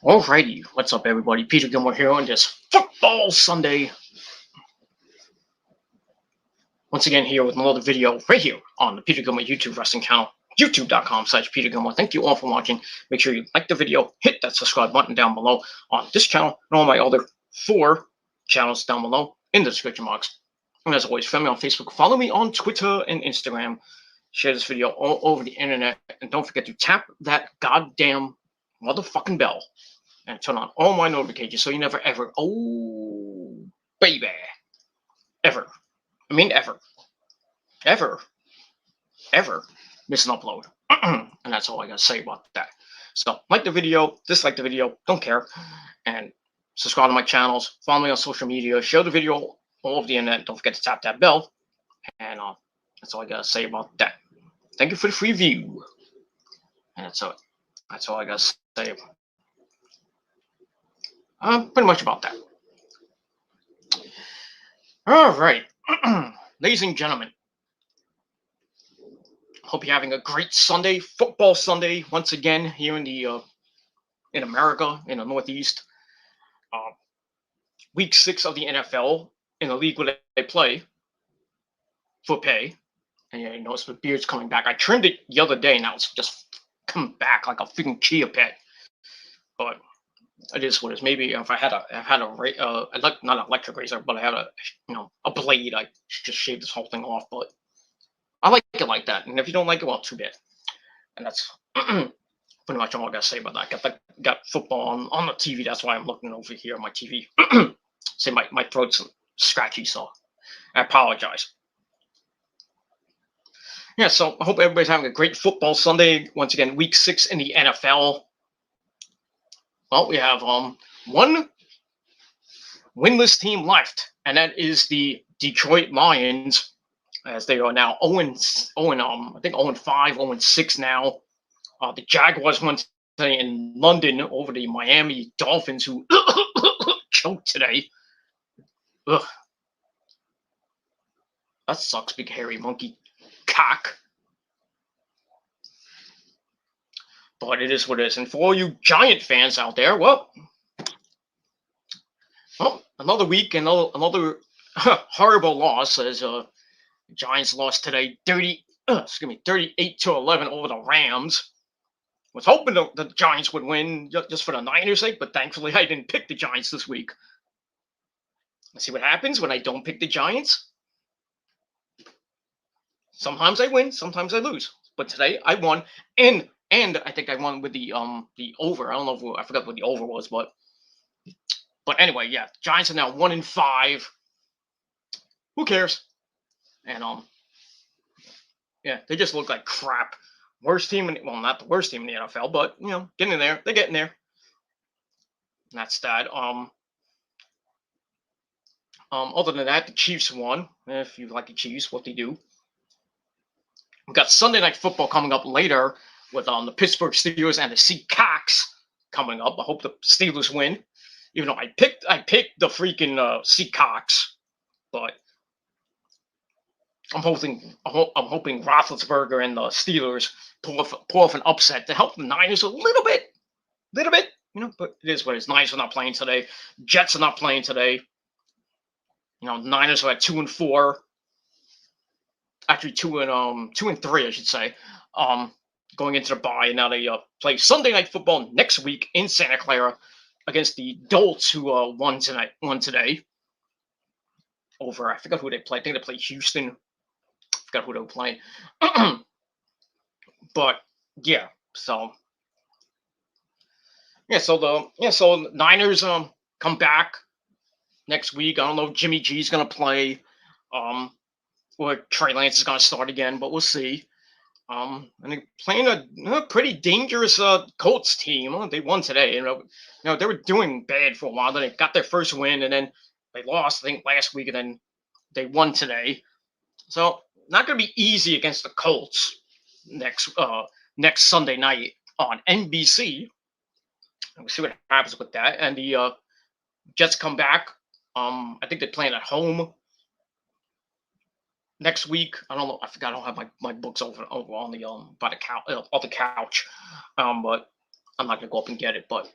Alrighty, what's up, everybody? Peter Gilmore here on this Football Sunday. Once again, here with another video right here on the Peter Gilmore YouTube Wrestling channel, youtube.com/Peter Gilmore. Thank you all for watching. Make sure you like the video, hit that subscribe button down below on this channel and all my other 4 channels down below in the description box. And as always, friend me on Facebook, follow me on Twitter and Instagram, share this video all over the internet, and don't forget to tap that goddamn motherfucking bell and turn on all my notifications so you never ever, baby, ever miss an upload. And that's all I gotta say about that. So like the video, dislike the video, don't care, and subscribe to my channels, follow me on social media, share the video all over the internet, don't forget to tap that bell, and that's all I gotta say about that. Thank you for the free view, and that's all I gotta say. Pretty much about that. All right, ladies and gentlemen, hope you're having a great Sunday, Football Sunday, once again here in America, in the Northeast. Week 6 of the NFL in the league where they play for pay, and you notice the beard's coming back. I trimmed it the other day, now it's just come back like a freaking chia pet, but it is what it is. Maybe if I had not an electric razor, but I had a blade, I just shaved this whole thing off. But I like it like that, and if you don't like it, well, too bad. And that's pretty much all I gotta say about that. Got football on the TV. That's why I'm looking over here on my TV. Say my throat's scratchy, so I apologize. Yeah, so I hope everybody's having a great Football Sunday. Once again, Week 6 in the NFL. Well, we have one winless team left, and that is the Detroit Lions, as they are now 0-5, 0-6 now. The Jaguars won today in London over the Miami Dolphins, who choked today. Ugh. That sucks, big hairy monkey cock. But it is what it is. And for all you Giant fans out there, well, another week, another horrible loss, as Giants lost today 38-11 over the Rams. Was hoping the Giants would win just for the Niners' sake, but thankfully I didn't pick the Giants this week. Let's see what happens when I don't pick the Giants. Sometimes I win, sometimes I lose. But today I won, and I think I won with the over. I don't know I forgot what the over was, but anyway, yeah, Giants are now 1-5. Who cares? And yeah, they just look like crap. Worst team not the worst team in the NFL, but getting there. They're getting there. And that's that. Other than that, the Chiefs won. If you like the Chiefs, what they do. We've got Sunday Night Football coming up later with the Pittsburgh Steelers and the Seahawks coming up. I hope the Steelers win, even though I picked the freaking Seahawks, but I'm hoping Roethlisberger and the Steelers pull off an upset to help the Niners a little bit. But it is what it is. Niners are not playing today. Jets are not playing today. Niners are at 2-4. Actually, 2-3, I should say. Going into the bye, and now they play Sunday Night Football next week in Santa Clara against the Dolts, who won today. Over, I forgot who they played. I think they played Houston. I forgot who they were playing. But yeah, so the Niners come back next week. I don't know if Jimmy G's gonna play, or Trey Lance is gonna start again, but we'll see. And they're playing a pretty dangerous Colts team. They won today. They were doing bad for a while. Then they got their first win, and then they lost, I think, last week, and then they won today. So not going to be easy against the Colts next Sunday night on NBC. We'll see what happens with that. And the Jets come back. I think they're playing at home next week. I don't know. I forgot. I don't have my books over on the by the couch on the couch. But I'm not gonna go up and get it. But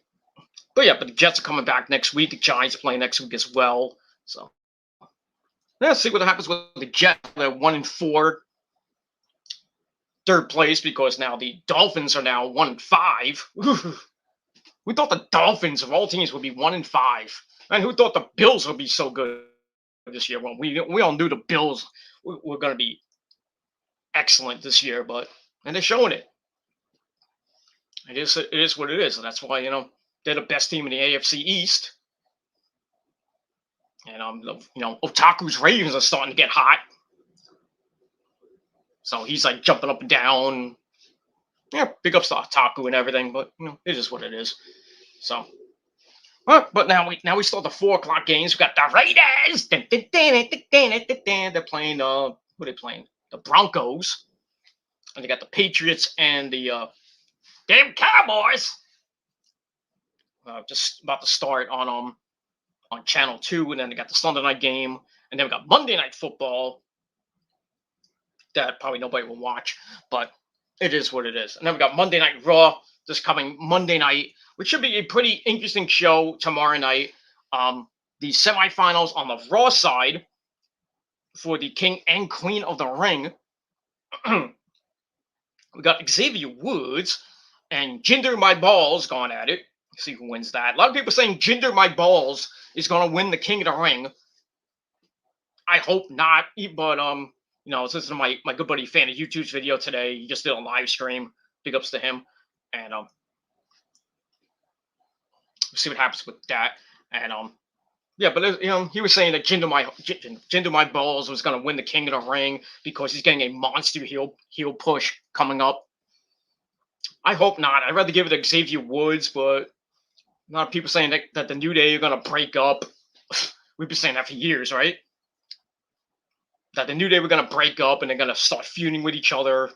yeah, but the Jets are coming back next week. The Giants play next week as well. So let's see what happens with the Jets. They're 1-4, third place because now the Dolphins are now 1-5. We thought the Dolphins of all teams would be 1-5, and who thought the Bills would be so good this year? Well, we all knew the Bills were going to be excellent this year, and they're showing it. It is what it is. And that's why they're the best team in the AFC East. And Otaku's Ravens are starting to get hot. So he's like jumping up and down. Yeah, big ups to Otaku and everything, but it is what it is. So, but now we start the 4 o'clock games. We got the Raiders. They're playing who are they playing? The Broncos, and they got the Patriots and the damn Cowboys. Just about to start on Channel 2, and then they got the Sunday night game, and then we got Monday Night Football that probably nobody will watch, but it is what it is. And then we got Monday Night Raw this coming Monday night, which should be a pretty interesting show tomorrow night. The semifinals on the Raw side for the King and Queen of the Ring. We got Xavier Woods and Jinder My Balls going at it. See who wins that. A lot of people saying Jinder My Balls is going to win the King of the Ring. I hope not, but I was listening to my good buddy Fan of YouTube's video today. He just did a live stream. Big ups to him, and we'll see what happens with that. And yeah, but he was saying that Jinder My Balls was going to win the King of the Ring because he's getting a monster heel push coming up. I hope not. I'd rather give it to Xavier Woods, but a lot of people saying that the New Day are going to break up. We've been saying that for years, right? That the New Day were going to break up and they're going to start feuding with each other.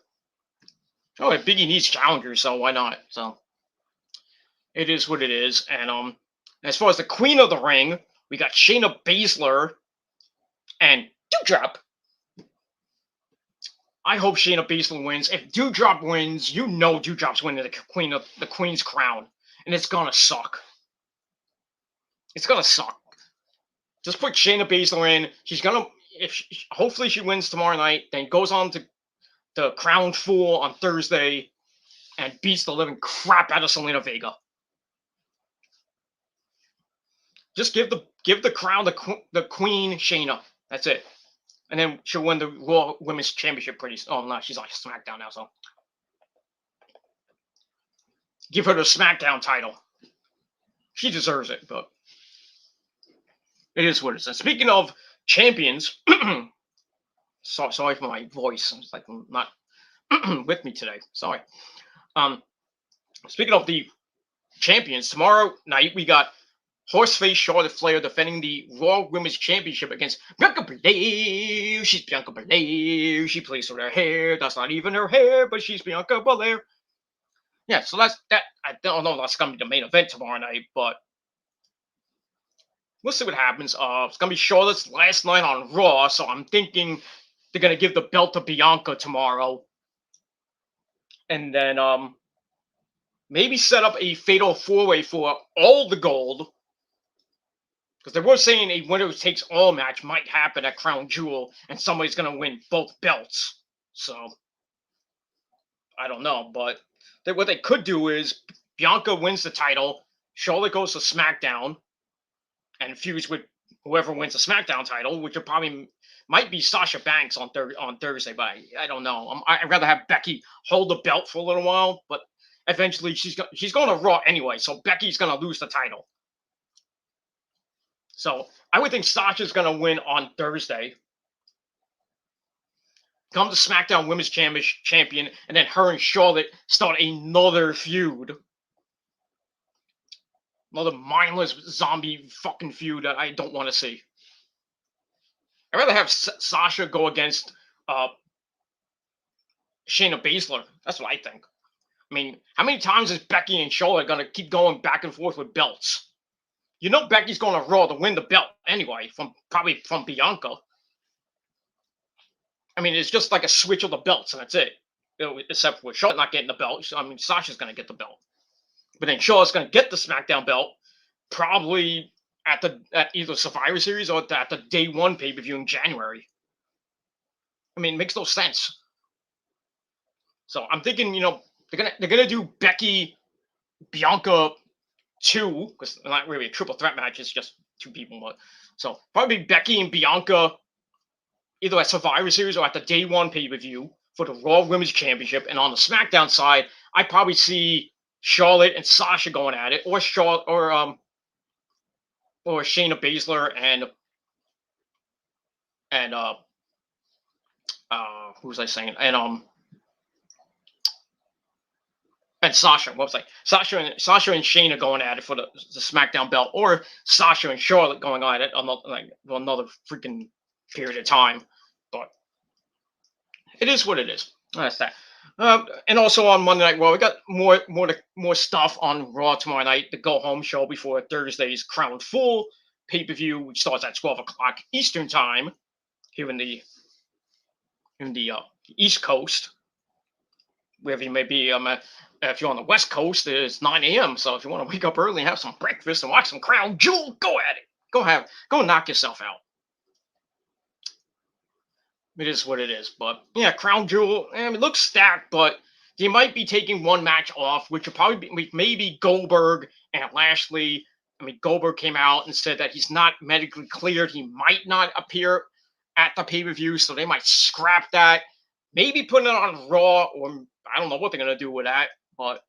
Oh, Biggie needs challengers, so why not? So it is what it is. And as far as the Queen of the Ring, we got Shayna Baszler and Doudrop. I hope Shayna Baszler wins. If Doudrop wins, Doudrop's winning the Queen's crown, and it's gonna suck. It's gonna suck. Just put Shayna Baszler in. Hopefully she wins tomorrow night, then goes on to the Crown Fool on Thursday and beats the living crap out of Selena Vega. Just give the crown the Queen Shayna. That's it. And then she'll win the Raw Women's Championship pretty soon. Oh, no, she's on SmackDown now, so. Give her the SmackDown title. She deserves it, but it is what it is. And speaking of champions, sorry for my voice. It's like I'm not with me today. Sorry. Speaking of the champions, tomorrow night we got Horseface Charlotte Flair defending the Raw Women's Championship against Bianca Belair. She's Bianca Belair. She plays with her hair. That's not even her hair, but she's Bianca Belair. Yeah, so that's that. I don't know if that's going to be the main event tomorrow night, but we'll see what happens. It's going to be Charlotte's last night on Raw, so I'm thinking they're going to give the belt to Bianca tomorrow. And then maybe set up a fatal 4-way for all the gold. Because they were saying a winner takes all match might happen at Crown Jewel, and somebody's going to win both belts. So, I don't know. But what they could do is Bianca wins the title, Charlotte goes to SmackDown, and feuds with whoever wins the SmackDown title, which might be Sasha Banks on Thursday, but I don't know. I'd rather have Becky hold the belt for a little while, but eventually she's going to Raw anyway, so Becky's going to lose the title. So I would think Sasha's going to win on Thursday. Come to SmackDown Women's Champion, and then her and Charlotte start another feud. Another mindless zombie fucking feud that I don't want to see. I'd rather have Sasha go against Shayna Baszler. That's what I think. I mean, how many times is Becky and Charlotte going to keep going back and forth with belts? Becky's going to Raw to win the belt anyway, probably from Bianca. I mean, it's just like a switch of the belts, and that's it. Except for Charlotte not getting the belt. I mean, Sasha's going to get the belt, but then Charlotte's going to get the SmackDown belt probably at either Survivor Series or at the day one pay per view in January. I mean, it makes no sense. So I'm thinking, they're gonna do Becky, Bianca 2, because not really a triple threat match. It's just 2 people, but so probably Becky and Bianca either at Survivor Series or at the day one pay per view for the Raw Women's Championship. And on the SmackDown side, I probably see Charlotte and Sasha going at it, or Charlotte or Shayna Baszler and who was I saying? And Sasha. What was I? Sasha and Shayna going at it for the SmackDown belt, or Sasha and Charlotte going at it another freaking period of time. But it is what it is. That's that. And also on Monday Night Raw, we got more stuff on Raw tomorrow night. The go home show before Thursday's Crown Full pay per view, which starts at 12 o'clock Eastern time here in the East Coast, wherever you may be. If you're on the West Coast, it's 9 a.m. So if you want to wake up early and have some breakfast and watch some Crown Jewel, go at it. Go knock yourself out. It is what it is. But yeah, Crown Jewel, it looks stacked, but they might be taking one match off, which will probably be maybe Goldberg and Lashley. I mean, Goldberg came out and said that he's not medically cleared. He might not appear at the pay-per-view, so they might scrap that. Maybe put it on Raw, or I don't know what they're going to do with that, but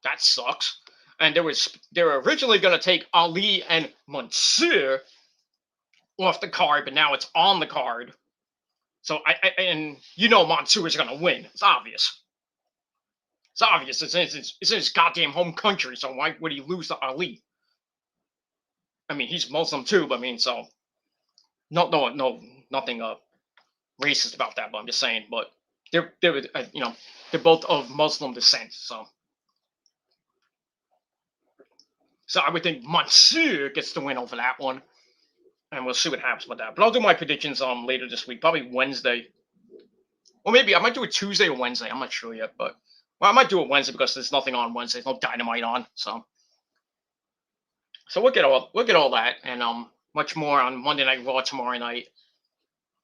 that sucks. And they were originally going to take Ali and Mansoor off the card, but now it's on the card. So and Mansoor is going to win. It's obvious. It's obvious. It's in his goddamn home country, so why would he lose to Ali? I mean, he's Muslim too, but I mean, so nothing racist about that. But I'm just saying. But they're both of Muslim descent, so I would think Mansoor gets the win over that one, and we'll see what happens with that. But I'll do my predictions later this week, probably Wednesday, or maybe I might do it Tuesday or Wednesday. I'm not sure yet, but I might do it Wednesday because there's nothing on Wednesday. There's no Dynamite on, so we'll get all that and much more on Monday Night Raw tomorrow night,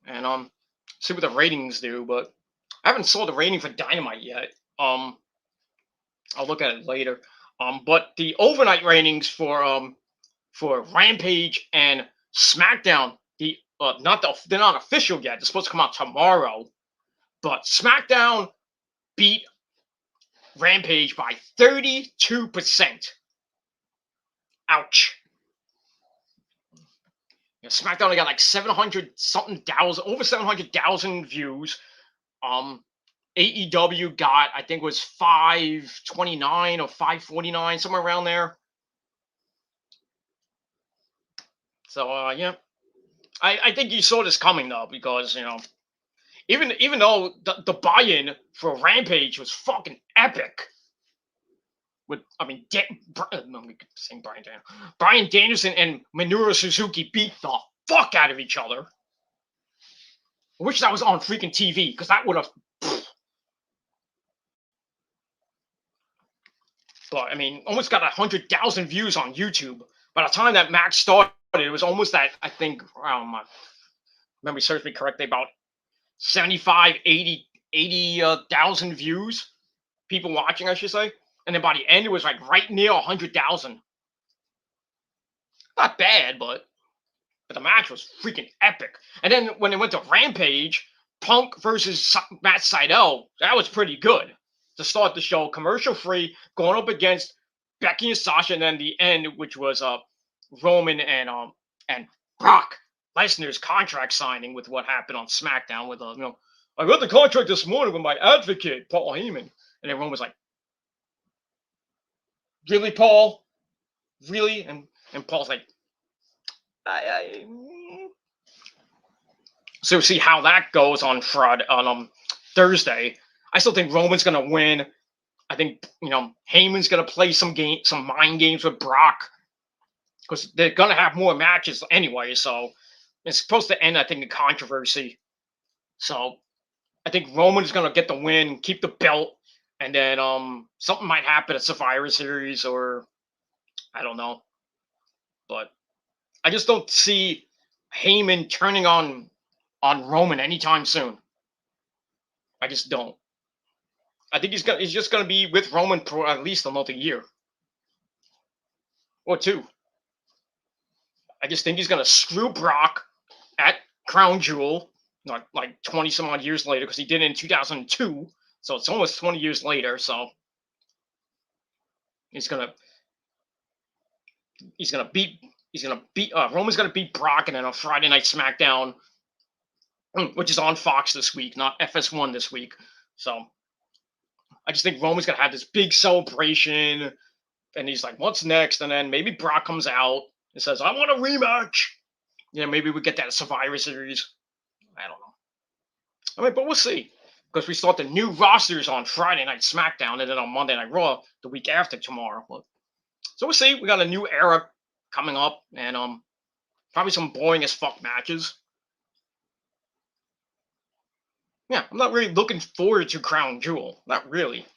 and see what the ratings do. But I haven't saw the rating for Dynamite yet. I'll look at it later. But the overnight ratings for Rampage and SmackDown, they're not official yet. They're supposed to come out tomorrow. But SmackDown beat Rampage by 32%. Ouch. SmackDown only got like 700,000, over 700,000 views. AEW got, I think it was 529 or 549, somewhere around there. So yeah, I think you saw this coming though, because even though the buy-in for Rampage was fucking epic. Bryan Danielson and Minoru Suzuki beat the fuck out of each other. I wish that was on freaking TV, because that would have. But I mean, almost got 100,000 views on YouTube. By the time that match started, it was almost at, I think, my memory serves me correctly, about 75, 80,000 views. People watching, I should say. And then by the end, it was like right near 100,000. Not bad, but the match was freaking epic. And then when it went to Rampage, Punk versus Matt Sydal, that was pretty good to start the show. Commercial free, going up against Becky and Sasha, and then the end, which was Roman and Brock Lesnar's contract signing with what happened on SmackDown with I read the contract this morning with my advocate, Paul Heyman. And everyone was like, really, Paul? Really? And Paul's like, So we'll see how that goes on Thursday. I still think Roman's gonna win. I think Heyman's gonna play some mind games with Brock, because they're gonna have more matches anyway. So It's supposed to end, I think, in controversy. So I think Roman is gonna get the win, keep the belt, and then something might happen at Survivor Series, or I don't know. But I just don't see Heyman turning on Roman anytime soon. I just don't. I think he's just gonna be with Roman for at least another year or two. I just think he's gonna screw Brock at Crown Jewel, like 20 some odd years later, because he did it in 2002. So it's almost 20 years later. So he's gonna he's gonna beat Roman's gonna beat Brock, and then on Friday Night SmackDown, which is on Fox this week, not FS1 this week. So I just think Roman's gonna have this big celebration, and he's like, "What's next?" And then maybe Brock comes out and says, "I want a rematch." Yeah, maybe we get that at Survivor Series. I don't know. I mean, but we'll see, because we start the new rosters on Friday Night SmackDown, and then on Monday Night Raw the week after tomorrow. But, so we'll see. We got a new era coming up, and probably some boring as fuck matches. Yeah, I'm not really looking forward to Crown Jewel. Not really.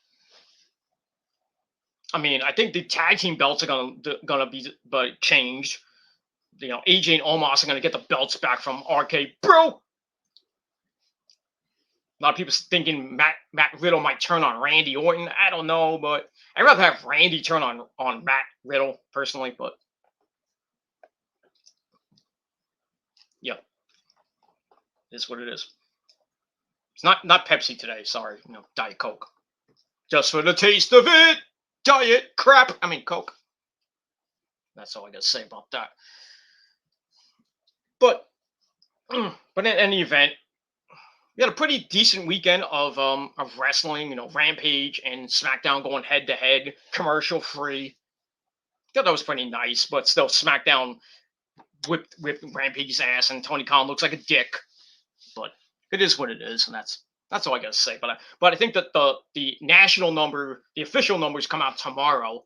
I mean, I think the tag team belts are gonna be but changed. You know, AJ and Omos are gonna get the belts back from RK Bro. A lot of people thinking Matt Riddle might turn on Randy Orton. I don't know, but I'd rather have Randy turn on Matt Riddle personally. But yeah, it's what it is. It's not Pepsi today. Sorry, Diet Coke. Just for the taste of it, Diet crap. I mean Coke. That's all I got to say about that. But in any event, we had a pretty decent weekend of wrestling. Rampage and SmackDown going head to head, commercial free. Thought that was pretty nice, but still, SmackDown whipped Rampage's ass, and Tony Khan looks like a dick. But it is what it is, and that's all I gotta say. But I think that the national number, the official numbers, come out tomorrow.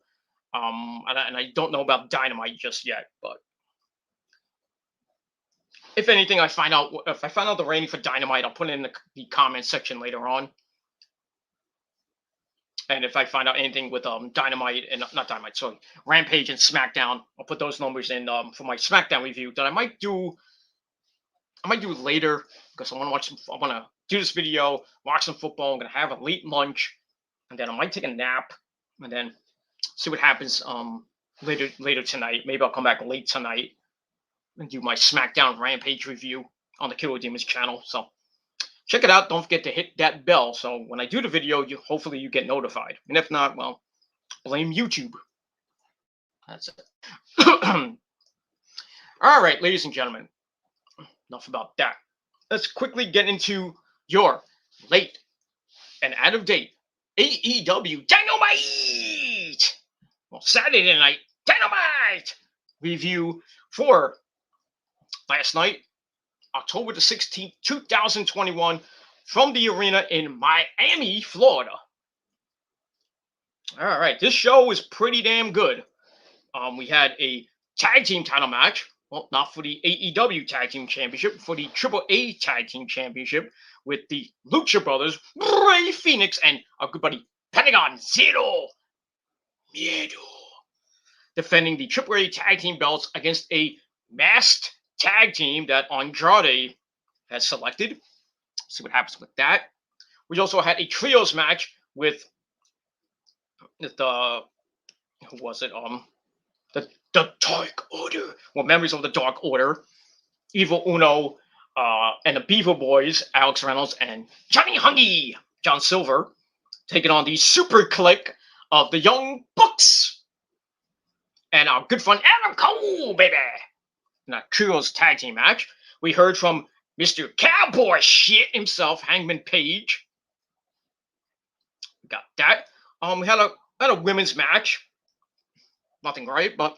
And I don't know about Dynamite just yet, but if anything, if I find out the rating for Dynamite, I'll put it in the comment section later on. And if I find out anything with Dynamite and not Dynamite, sorry, Rampage and SmackDown, I'll put those numbers in for my SmackDown review that I might do later, because I want to do this video, watch some football. I'm gonna have a late lunch, and then I might take a nap, and then see what happens later tonight. Maybe I'll come back late tonight and do my SmackDown Rampage review on the Killer Demons channel. So check it out. Don't forget to hit that bell, so when I do the video, hopefully you get notified. And if not, well, blame YouTube. That's it. All right, ladies and gentlemen, enough about that. Let's quickly get into your late and out of date AEW Dynamite, well, Saturday Night Dynamite review for last night, October the 16th, 2021, from the arena in Miami, Florida. All right, this show was pretty damn good. We had a tag team title match. Well, not for the AEW Tag Team Championship, for the AAA Tag Team Championship, with the Lucha Brothers, Rey Fenix, and our good buddy Pentagon Zero Miedo, defending the AAA Tag Team belts against a masked tag team that Andrade has selected. See what happens with that. We also had a trios match with the who was it? The Dark Order. Well, members of the Dark Order, Evil Uno, and the Beaver Boys, Alex Reynolds and Johnny Hungy, John Silver, taking on the Super Clique of the Young Bucks and our good friend Adam Cole, baby. In a trios tag team match, we heard from Mr. Cowboy Shit himself, Hangman Page. We got that. We had a women's match. Nothing great, but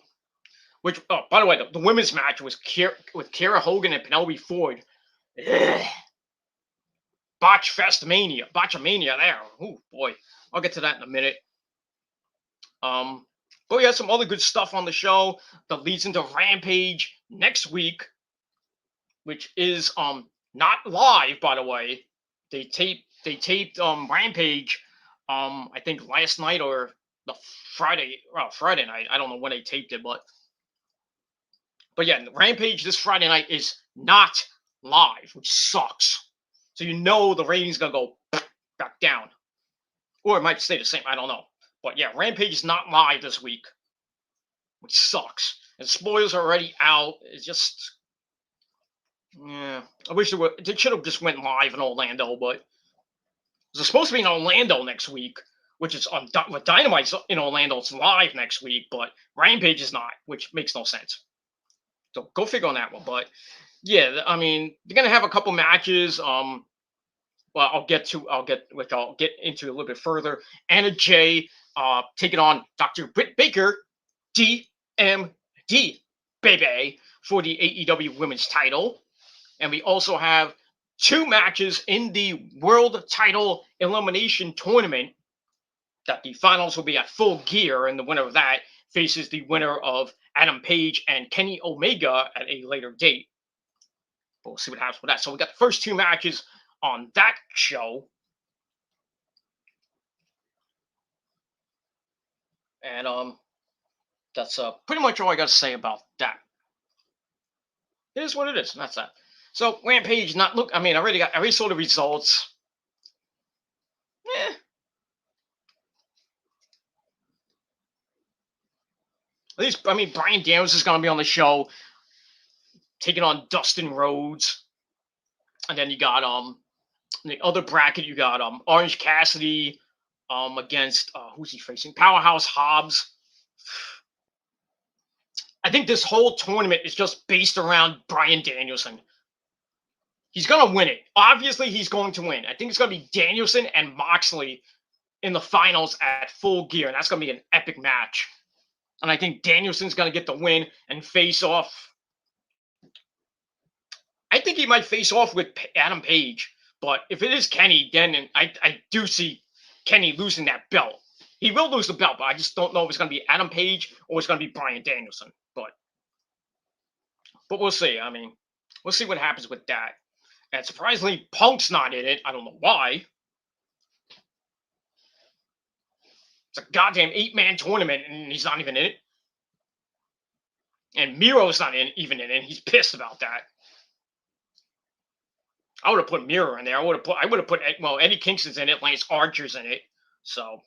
which, oh, by the way, the women's match was with Kiera Hogan and Penelope Ford. Botchamania there. Oh boy, I'll get to that in a minute. But we had some other good stuff on the show that leads into Rampage next week. which is not live, by the way. They taped Rampage I think last night or the Friday night. I don't know when they taped it, but yeah, Rampage this Friday night is not live, which sucks. So you know the ratings gonna go back down, or it might stay the same. I don't know. But yeah, Rampage is not live this week, which sucks. And spoilers are already out. It's just, yeah. I wish they should have just went live in Orlando, but it's supposed to be in Orlando next week, which is on with Dynamite's in Orlando. It's live next week, but Rampage is not, which makes no sense. So go figure on that one. But yeah, I mean, they're gonna have a couple matches. Well, I'll get into a little bit further. Anna Jay taking on Dr. Britt Baker, DMD, baby, for the AEW Women's title. And we also have 2 matches in the World Title Elimination Tournament that the finals will be at Full Gear, and the winner of that faces the winner of Adam Page and Kenny Omega at a later date. We'll see what happens with that. So we got the first 2 matches on that show. And that's pretty much all I got to say about that. It is what it is, and that's that. So Rampage, not look. I mean, I already saw the results. At least, I mean, Bryan Danielson is going to be on the show, taking on Dustin Rhodes, and then you got in the other bracket you got Orange Cassidy against who's he facing? Powerhouse Hobbs. I think this whole tournament is just based around Bryan Danielson. He's going to win it. Obviously, he's going to win. I think it's going to be Danielson and Moxley in the finals at Full Gear, and that's going to be an epic match. And I think Danielson's going to get the win and face off. I think he might face off with Adam Page. But if it is Kenny, then I do see Kenny losing that belt. He will lose the belt, but I just don't know if it's going to be Adam Page or it's going to be Bryan Danielson. But we'll see. I mean, we'll see what happens with that. And surprisingly, Punk's not in it. I don't know why. It's a goddamn 8-man tournament, and he's not even in it. And Miro's not even in it. He's pissed about that. I would have put Miro in there. I would have put Eddie Kingston's in it. Lance Archer's in it. So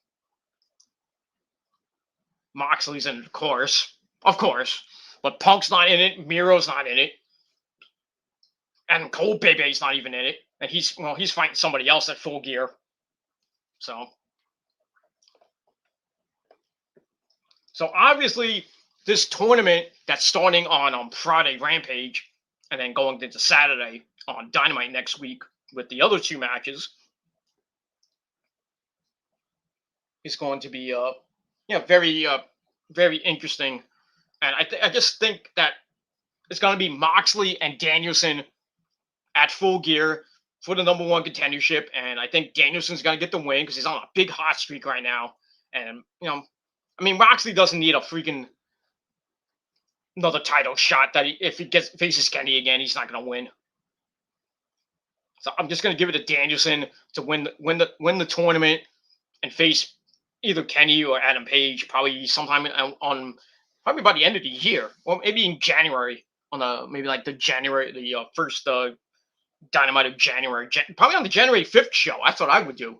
Moxley's in it, of course. But Punk's not in it. Miro's not in it. And Cole Bebe's not even in it. And he's fighting somebody else at Full Gear. So obviously this tournament that's starting on Friday, Rampage, and then going into Saturday on Dynamite next week with the other 2 matches is going to be very very interesting. And I just think that it's going to be Moxley and Danielson at Full Gear for the number 1 contendership, and I think Danielson's going to get the win because he's on a big hot streak right now. And I mean, Moxley doesn't need a freaking another title shot. That if he faces Kenny again, he's not going to win. So I'm just going to give it to Danielson to win the tournament and face either Kenny or Adam Page probably sometime probably by the end of the year, or maybe in January the first Dynamite of January, probably on the January 5th show. That's what I would do.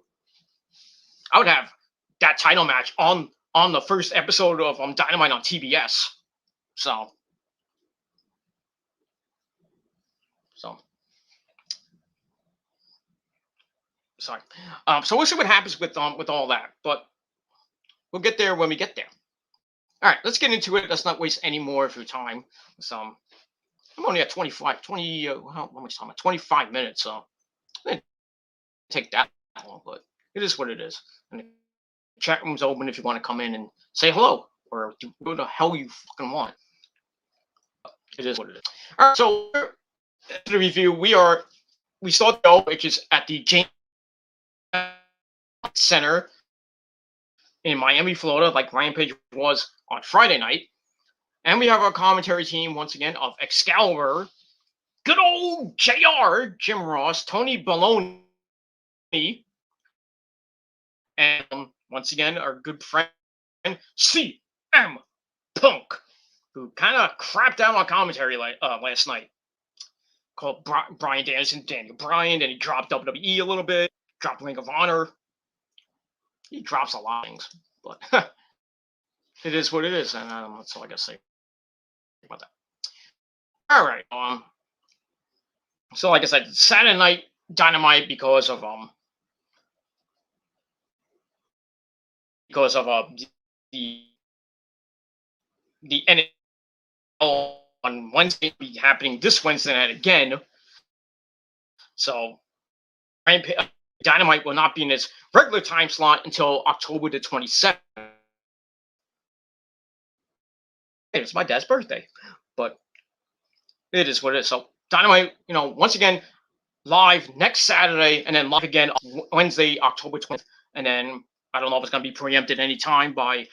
I would have that title match on the first episode of Dynamite on TBS. So sorry. So we'll see what happens with all that, but we'll get there when we get there. All right, let's get into it. Let's not waste any more of your time. So I'm only at 25 minutes, so it didn't take that long, but it is what it is. And the chat room's open if you want to come in and say hello or do what the hell you fucking want. It is what it is. All right, so the review, we start the show, which is at the James Center in Miami, Florida, like Rampage was on Friday night. And we have our commentary team once again of Excalibur, good old JR, Jim Ross, Tony Baloney, and once again, our good friend CM Punk, who kind of crapped out on commentary last night. Called Brian Danielson, Daniel Bryan, and he dropped WWE a little bit, dropped Ring of Honor. He drops a lot of things, but it is what it is, and that's all I gotta say about that. All right, so like I said, Saturday Night Dynamite because of the NFL on Wednesday be happening this Wednesday night again. So Dynamite will not be in its regular time slot until October the 27th. It's my dad's birthday, but it is what it is. So Dynamite, once again, live next Saturday, and then live again Wednesday, October 20th, and then I don't know if it's going to be preempted any time by.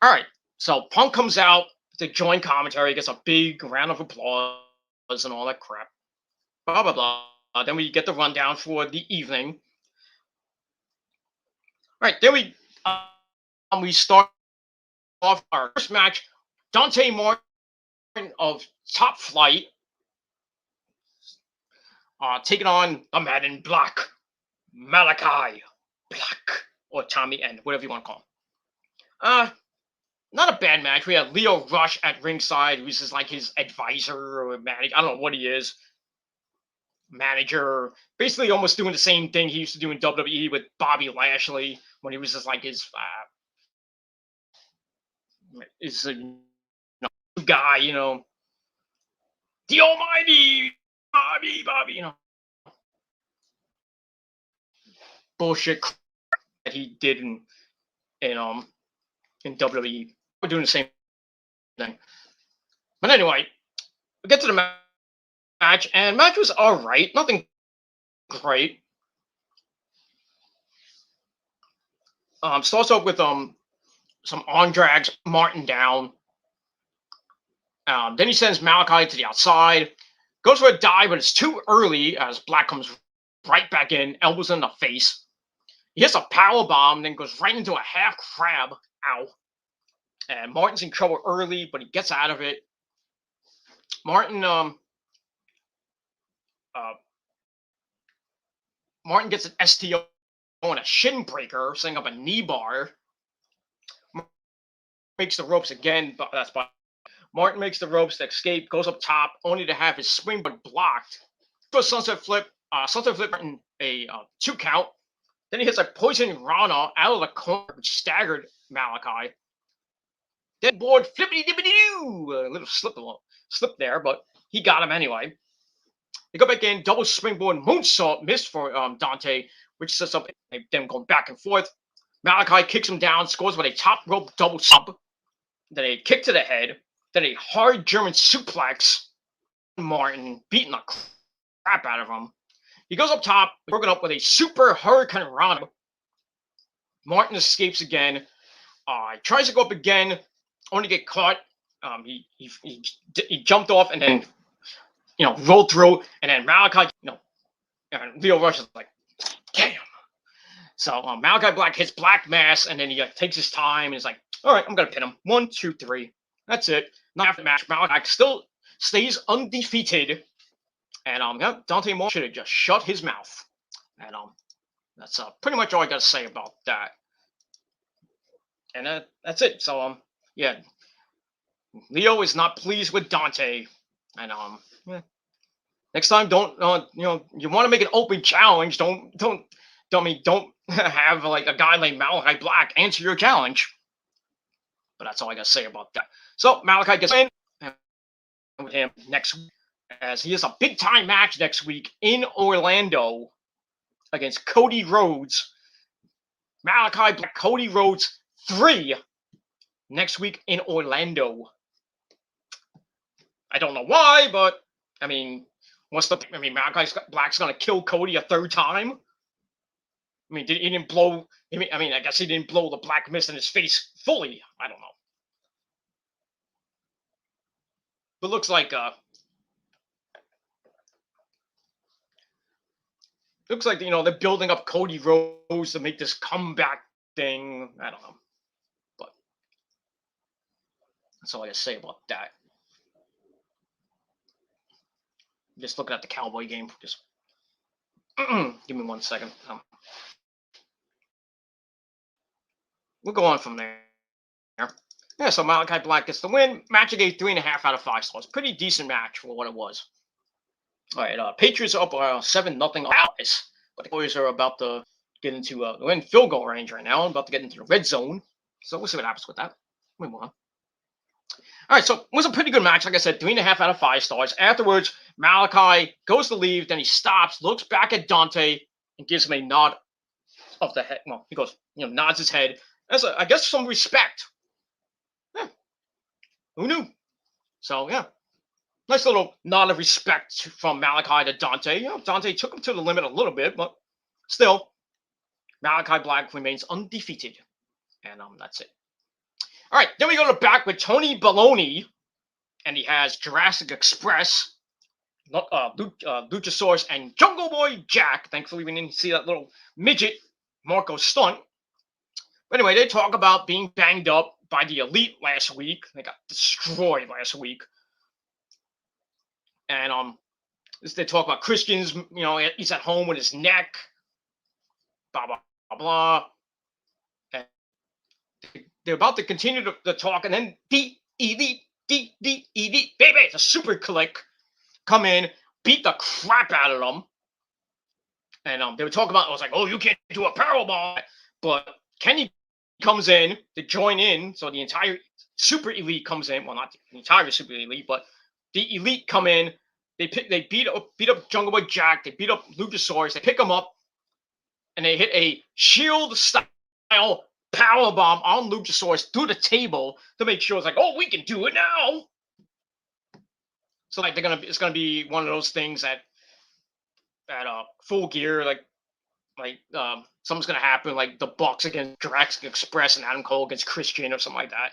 All right, so Punk comes out to join commentary, gets a big round of applause and all that crap. Blah blah blah. Then we get the rundown for the evening. All right, then we start off our first match. Dante Martin of Top Flight taking on the Man in Black, Malachi Black, or Tommy End, whatever you want to call him. Not a bad match. We had Lio Rush at ringside, who's just like his advisor or manager. I don't know what he is. Manager, basically almost doing the same thing he used to do in WWE with Bobby Lashley when he was just like his guy, the almighty Bobby, bullshit that he did in WWE. We're doing the same thing. But anyway, we get to the match, and match was all right. Nothing great. Starts off with some arm drags Martin down. Then he sends Malachi to the outside. Goes for a dive, but it's too early as Black comes right back in, elbows in the face. He hits a power bomb, then goes right into a half crab. Ow. And Martin's in trouble early, but he gets out of it. Martin gets an STO and a shin breaker, setting up a knee bar. Makes the ropes again, but that's by Martin makes the ropes to escape, goes up top, only to have his springboard blocked. For a sunset flip Martin a 2 count. Then he hits a poison Rana out of the corner, which staggered Malachi. Then board flippity dippity doo, a little slip there, but he got him anyway. They go back in, double springboard moonsault missed for Dante, which sets up them going back and forth. Malachi kicks him down, scores with a top rope double sub, then a kick to the head, then a hard German suplex. Martin beating the crap out of him. He goes up top, broken up with a super Hurricane Rana. Martin escapes again. Tries to go up again, only to get caught. He jumped off and then rolled through, and then Malachi, and Lio Rush is like, damn. So Malachi Black hits Black Mass, and then he takes his time and is like, all right, I'm gonna pin him. 1, 2, 3. That's it. Not after the match, Malachi still stays undefeated, and Dante Martin should have just shut his mouth. And that's pretty much all I got to say about that. And that's it. So yeah, Lio is not pleased with Dante, and next time don't you want to make an open challenge? Don't have like a guy like Malachi Black answer your challenge. But that's all I got to say about that. So Malachi gets in with him next week, as he has a big time match next week in Orlando against Cody Rhodes. Malachi Black, Cody Rhodes 3 next week in Orlando. I don't know why, but I mean, Malachi Black's gonna kill Cody a 3rd time. I mean, he didn't blow. I guess he didn't blow the black mist in his face fully. I don't know. But looks like looks like they're building up Cody Rhodes to make this comeback thing. I don't know, but that's all I gotta say about that. Just looking at the Cowboy game. Just give me 1 second. We'll go on from there. Yeah, so Malachi Black gets the win. Match I gave 3.5 out of 5 stars. Pretty decent match for what it was. All right, Patriots are up 7-0. But the Warriors are about to get into we're in field goal range right now. I'm about to get into the red zone. So we'll see what happens with that. Move on. All right, so it was a pretty good match. Like I said, 3.5 out of 5 stars. Afterwards, Malachi goes to leave, then he stops, looks back at Dante, and gives him a nod of the head. Well, he goes, nods his head. That's, I guess, some respect. Yeah. Who knew? So, yeah. Nice little nod of respect from Malachi to Dante. Dante took him to the limit a little bit, but still, Malachi Black remains undefeated. And that's it. All right, then we go to back with Tony Baloney, and he has Jurassic Express, Luchasaurus, and Jungle Boy Jack. Thankfully, we didn't see that little midget Marco stunt. But anyway, they talk about being banged up by the Elite last week. They got destroyed last week. And they talk about Christian's, he's at home with his neck, blah, blah, blah, blah. And they're about to continue the talk, and then the Elite, baby, it's a super click, come in, beat the crap out of them. And they were talking about, I was like, oh, you can't do a powerbomb. But Kenny comes in to join in, so the entire Super Elite comes in. Well, not the entire Super Elite, but the Elite come in. They beat up Jungle Boy Jack. They beat up Luchasaurus. They pick him up, and they hit a Shield style powerbomb on Luchasaurus through the table to make sure it's like, oh, we can do it now. So like it's gonna be one of those things at Full Gear, like something's gonna happen, like the Bucks against Jurassic Express and Adam Cole against Christian or something like that.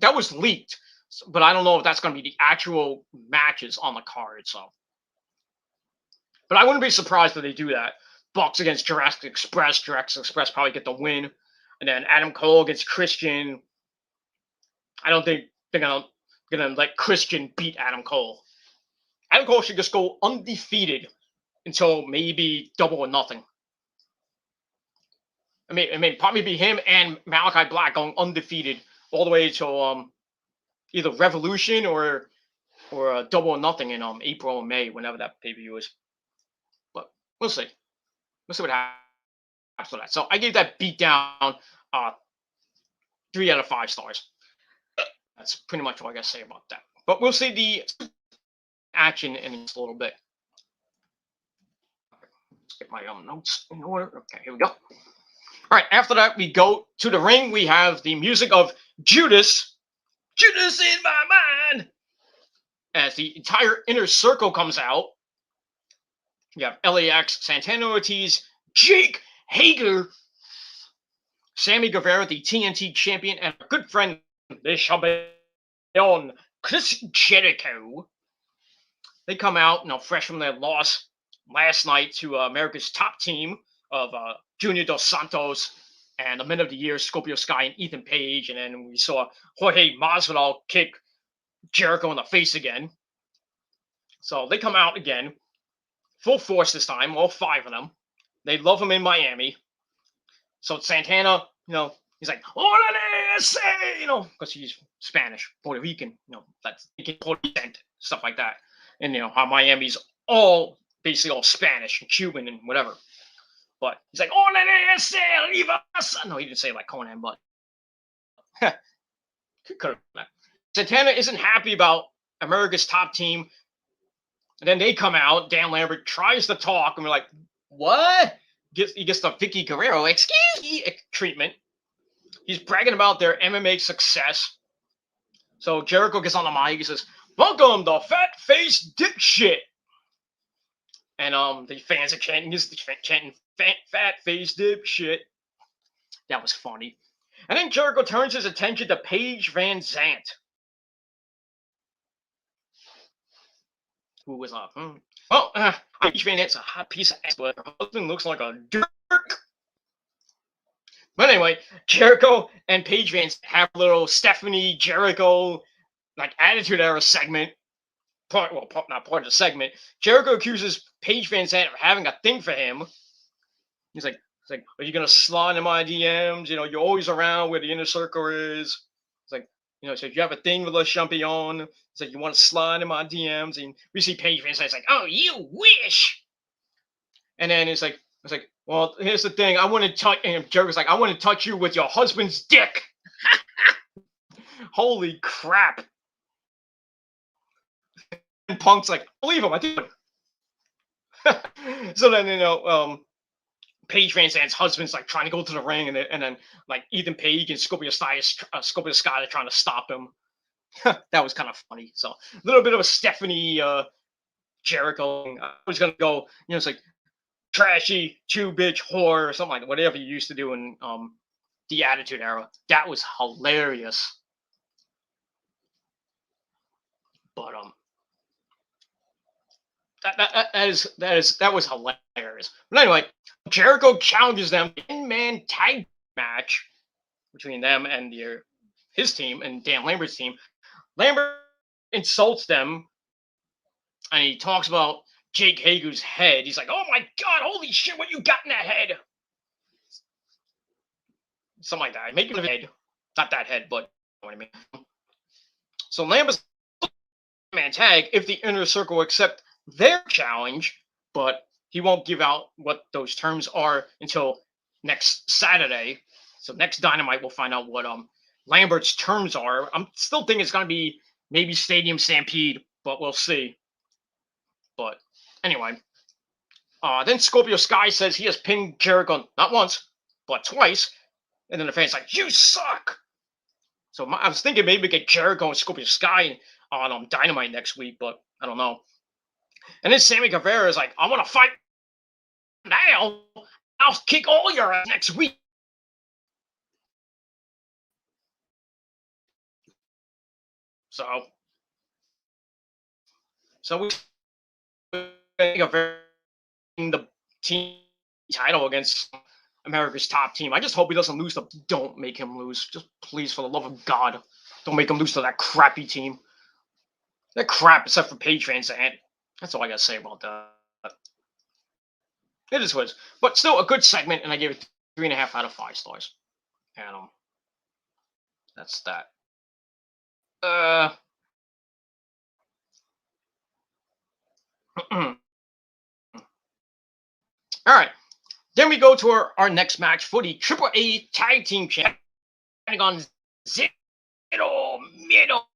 That was leaked, but I don't know if that's gonna be the actual matches on the card. So, but I wouldn't be surprised if they do that. Bucks against Jurassic Express. Jurassic Express probably get the win, and then Adam Cole against Christian. I don't think they're gonna let Christian beat Adam Cole. Adam Cole should just go undefeated until maybe Double or Nothing. I mean, probably be him and Malachi Black going undefeated all the way to either Revolution or Double or Nothing in April or May, whenever that pay-per-view is. But we'll see. We'll see what happens with that. So I gave that beat down 3 out of 5 stars. That's pretty much all I got to say about that. But we'll see the action in just a little bit. Let's get my notes in order. Okay, here we go. All right, after that, we go to the ring. We have the music of Judas. Judas in my mind. As the entire inner circle comes out. You have LAX, Santana Ortiz, Jake Hager, Sammy Guevara, the TNT champion, and our good friend, the Champion, Chris Jericho. They come out, fresh from their loss last night to America's top team of Junior Dos Santos and the Men of the Year, Scorpio Sky and Ethan Page. And then we saw Jorge Masvidal kick Jericho in the face again. So they come out again, full force this time, all 5 of them. They love him in Miami. So Santana, he's like, because he's Spanish, Puerto Rican, that's Puerto Rican, stuff like that. And how Miami's basically all Spanish and Cuban and whatever. But he's like, no, he didn't say it like Conan, but could have. Santana isn't happy about America's top team. And then they come out. Dan Lambert tries to talk, and we're like, what? He gets the Vicky Guerrero, excuse me, treatment. He's bragging about their MMA success. So Jericho gets on the mic. He says, welcome to Fat Face Dipshit. And the fans are chanting Fat Face Dipshit. That was funny. And then Jericho turns his attention to Paige Van Zant, who was Well, Paige Van Zandt's a hot piece of ass, but her husband looks like a jerk. But anyway, Jericho and Paige Van Zandt have a little Stephanie Jericho like Attitude Era segment. Not part of the segment. Jericho accuses Paige Van Zandt of having a thing for him. He's like, are you gonna slide in my DMs? You know, you're always around where the inner circle is. It's like, so if you have a thing with Le Champion, it's like you want to slide in my DMs, and we see Paige Van Zandt's like, oh, you wish. And then it's like, well, here's the thing. I want to touch, and Jericho's like, I want to touch you with your husband's dick. Holy crap. And Punk's like, believe him, I do. So then, Paige Van Zandt's husband's like trying to go to the ring, and then like Ethan Page and Scorpio Sky are trying to stop him. That was kind of funny. So a little bit of a Stephanie Jericho. I was gonna go, it's like trashy, chew bitch, whore, or something like that, whatever you used to do in the Attitude Era. That was hilarious. But that was hilarious. But anyway, Jericho challenges them in-man tag match between them and his team and Dan Lambert's team. Lambert insults them, and he talks about Jake Hager's head. He's like, "Oh my god, holy shit, what you got in that head?" Something like that. Make it a head, not that head, but you know what I mean. So Lambert's man tag if the inner circle accept their challenge, but he won't give out what those terms are until next Saturday. So next Dynamite, we'll find out what Lambert's terms are. I'm still thinking it's going to be maybe Stadium Stampede, but we'll see. But anyway, then Scorpio Sky says he has pinned Jericho not once, but twice. And then the fans like, you suck. So I was thinking maybe get Jericho and Scorpio Sky on Dynamite next week, but I don't know. And then Sammy Guevara is like, I want to fight now. I'll kick all your ass next week. So we the team title against America's top team. I just hope he doesn't lose. Don't make him lose. Just please, for the love of God, don't make him lose to that crappy team. That crap, except for Paige Van Zandt. That's all I gotta say about that. It is what it is. But still a good segment, and I gave it 3.5 out of 5 stars. And that's that. All right. Then we go to our next match for the AAA Tag Team Champion. Pentagon Zero Middle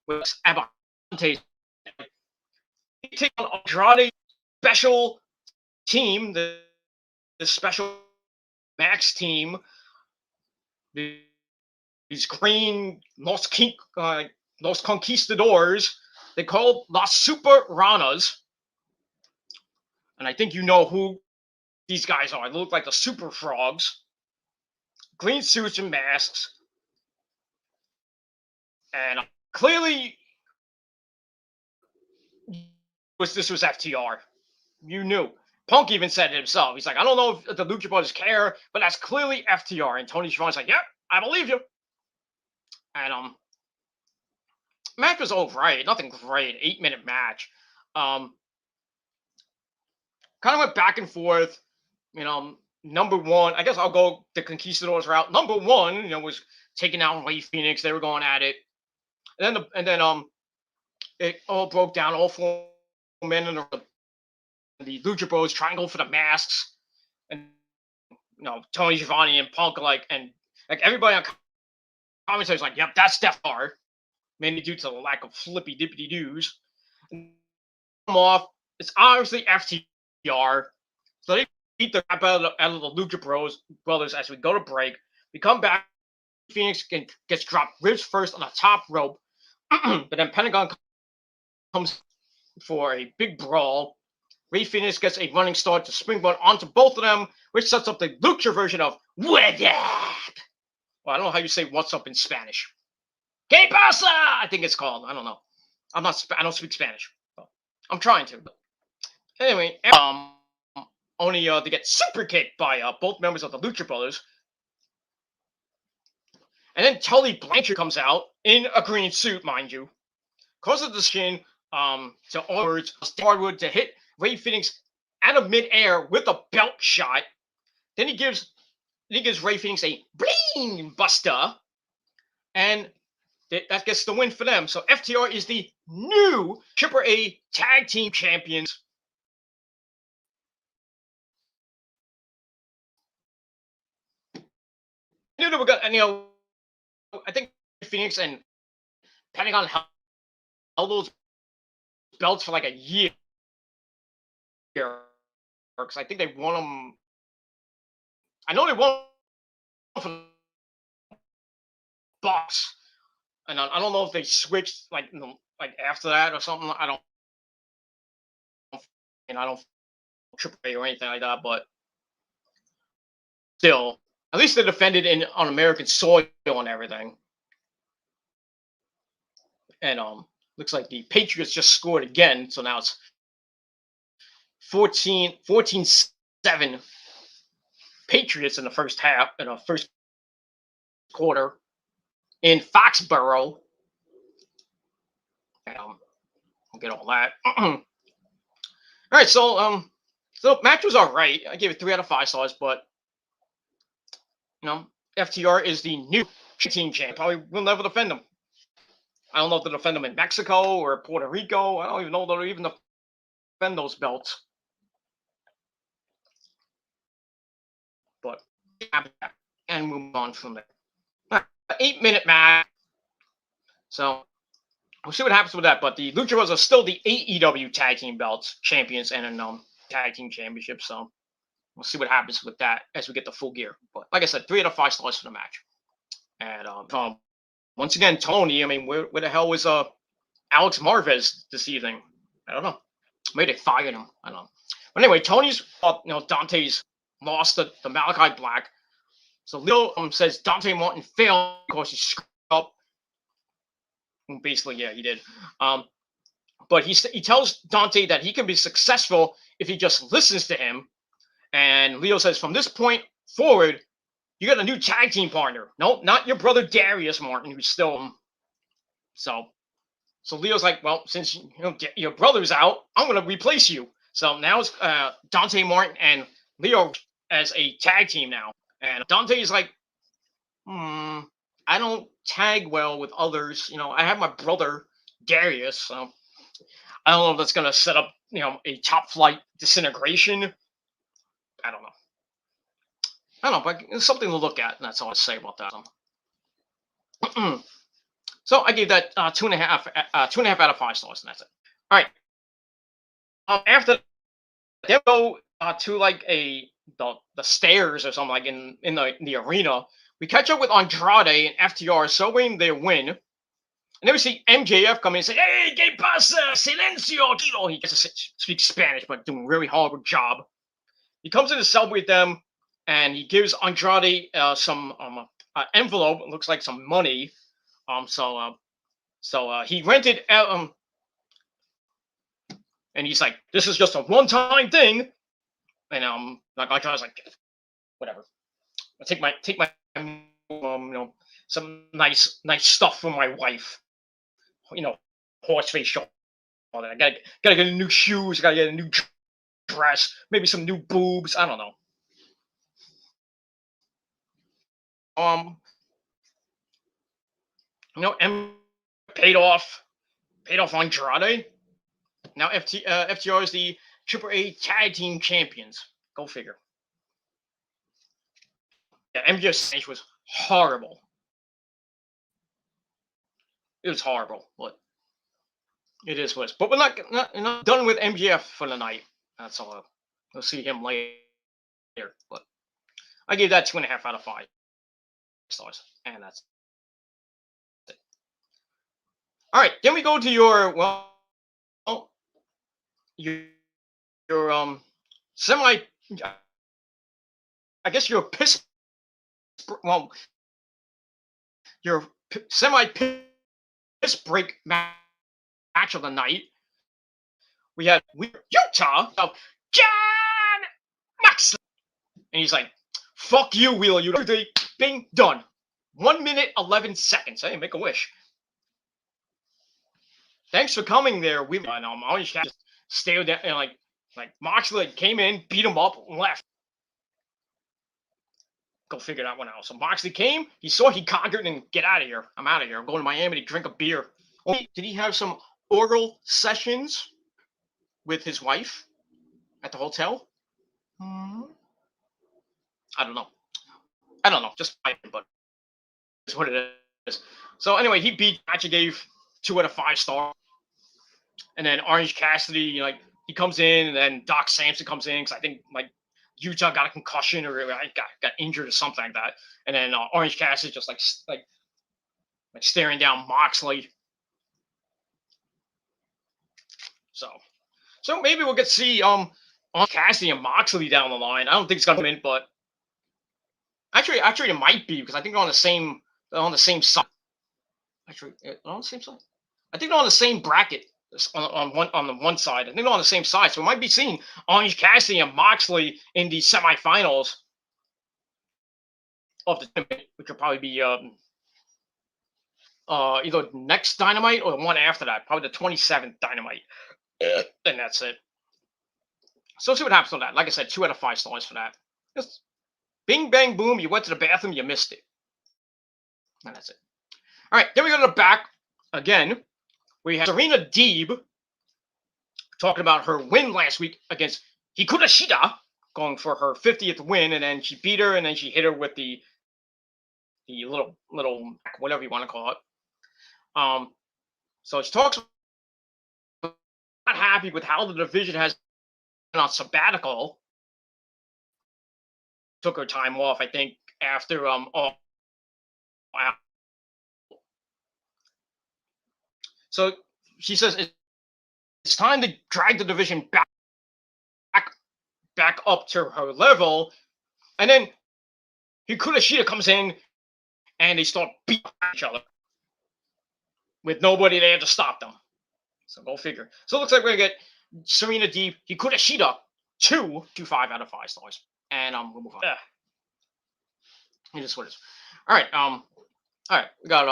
with Abante. Take on Andrade special team, the special Max team. These green Los Conquistadors. They called Las Super Ranas. And I think you know who these guys are. They look like the Super Frogs. Green suits and masks. And clearly, this was FTR. You knew. Punk even said it himself. He's like, I don't know if the Lucha Brothers care, but that's clearly FTR. And Tony Schiavone's like, yep, I believe you. And match was all right. Nothing great. 8-minute match. Kind of went back and forth. Number one, I guess I'll go the Conquistadors route. Number one, was taking out Rey Fenix. They were going at it. And then it all broke down. All 4 men in the Lucha Bros trying to go for the masks. And Tony Schiavone and Punk and everybody on commentary is like, yep, that's FTR. Mainly due to the lack of flippy dippity doos. Come off. It's obviously FTR. So they beat the crap out of the Lucha Brothers as we go to break. We come back. Phoenix gets dropped ribs first on the top rope. But then Pentagon comes for a big brawl. Rey Fenix gets a running start to springboard onto both of them, which sets up the Lucha version of "What up?" Well, I don't know how you say "what's up" in Spanish. "Que pasa?" I think it's called. I don't know. I don't speak Spanish. I'm trying to. Anyway, only to get super kicked by both members of the Lucha Brothers. And then Tully Blanchard comes out in a green suit, mind you, causes the shin to onwards Hardwood to hit Ray Phoenix out of midair with a belt shot. Then he gives Ray Phoenix a brain buster, and that gets the win for them. So FTR is the new AAA Tag Team Champions. I knew they were gonna, I think Phoenix and Pentagon held those belts for like a year, because I think they won them. I know they won for Bucks, and I don't know if they switched like after that or something. I don't AAA or anything like that, but still, at least they defended on American soil and everything. And looks like the Patriots just scored again, so now it's 14-7 Patriots in the first half, in the first quarter in Foxborough. And I'll get all that. All right, so match was all right. I gave it 3 out of 5 stars, but FTR is the new team champ. Probably will never defend them. I don't know if they'll defend them in Mexico or Puerto Rico. I don't even know if they'll even defend those belts. But and move on from there. 8-minute match. So we'll see what happens with that. But the Lucha Bros are still the AEW Tag Team Belts champions and Tag Team Championship. So we'll see what happens with that as we get the full gear. But like I said, 3 out of 5 stars for the match. And once again, Tony. I mean, where the hell was Alex Marvez this evening? I don't know. Maybe they fired him. I don't know. But anyway, Tony's Dante's lost the Malachi Black. So Leo says Dante Martin failed because he screwed up. Basically, yeah, he did. But he tells Dante that he can be successful if he just listens to him. And Leo says, from this point forward, you got a new tag team partner. No, not your brother Darius Martin, who's still So Leo's like, well, since your brother's out, I'm gonna replace you. So now it's Dante Martin and Leo as a tag team now. And Dante's like, I don't tag well with others. I have my brother Darius, so I don't know if that's gonna set up, a top flight disintegration. I don't know, but it's something to look at, and that's all I say about that. So I gave that 2.5 out of 5 stars, and that's it. All right. After they go to like the stairs or something, like in the arena. We catch up with Andrade and FTR celebrating their win. And then we see MJF come in and say, "Hey, ¿qué pasa? Silencio, Tito." He gets to speak Spanish, but doing a really horrible job. He comes in to celebrate them, and he gives Andrade some envelope. It looks like some money. So he rented and he's like, "This is just a one-time thing." And like Andrade's like, "Whatever. I'll take my some nice stuff for my wife. Horse face show. All that. I gotta get new shoes. Gotta get a new dress. Maybe some new boobs. I don't know." M paid off Andrade. Now FTR is the AAA Tag Team Champions. Go figure. Yeah, MJF's Spanish was horrible. It was horrible, but it is what it is. But we're not done with MJF for the night. That's all. We'll see him later. But I gave that 2.5 out of 5 stars, and that's it. All right, then we go to your semi. I guess your piss. Well, your semi piss break match of the night, we had Utah of Jon Moxley. And he's like, fuck you, Wheeler Yuta. Bing, done. 1 minute, 11 seconds. Hey, make a wish. Thanks for coming there, Wheeler. And Orange Cassidy just stared at, and like Moxley came in, beat him up, and left. Go figure that one out. So Moxley came, he saw he conquered, and get out of here. I'm out of here. I'm going to Miami to drink a beer. Oh, did he have some oral sessions with his wife at the hotel? I don't know. Just but it's what it is. So anyway, he beat Matcha, gave 2 out of 5 stars. And then Orange Cassidy, like, he comes in, and then Doc Samson comes in because I think like Utah got a concussion or got injured or something like that. And then Orange Cassidy just like staring down Moxley. So maybe we'll get to see Orange Cassidy and Moxley down the line. I don't think it's gonna come in, but actually it might be because I think they're on the same side. Actually, on the same side. I think they're on the same bracket on the one side. I think they're on the same side, so we might be seeing Orange Cassidy and Moxley in the semifinals of the tournament, which will probably be either next Dynamite or the one after that, probably the 27th Dynamite. And that's it. So see what happens on that. Like I said, 2 out of 5 stars for that. Just bing, bang, boom. You went to the bathroom, you missed it. And that's it. All right, then we go to the back again. We have Serena Deeb talking about her win last week against Hikaru Shida, going for her 50th win, and then she beat her, and then she hit her with the little whatever you want to call it. So she talks about not happy with how the division has been on sabbatical. Took her time off, I think, after So she says it's time to drag the division back up to her level, and then Hikaru Shida comes in and they start beating each other with nobody there to stop them. So go figure. So it looks like we're gonna get Serena Deeb, Hikaru Shida 2 to 5 out of 5 stars, and we'll move on. It is what it is. All right. All right. We got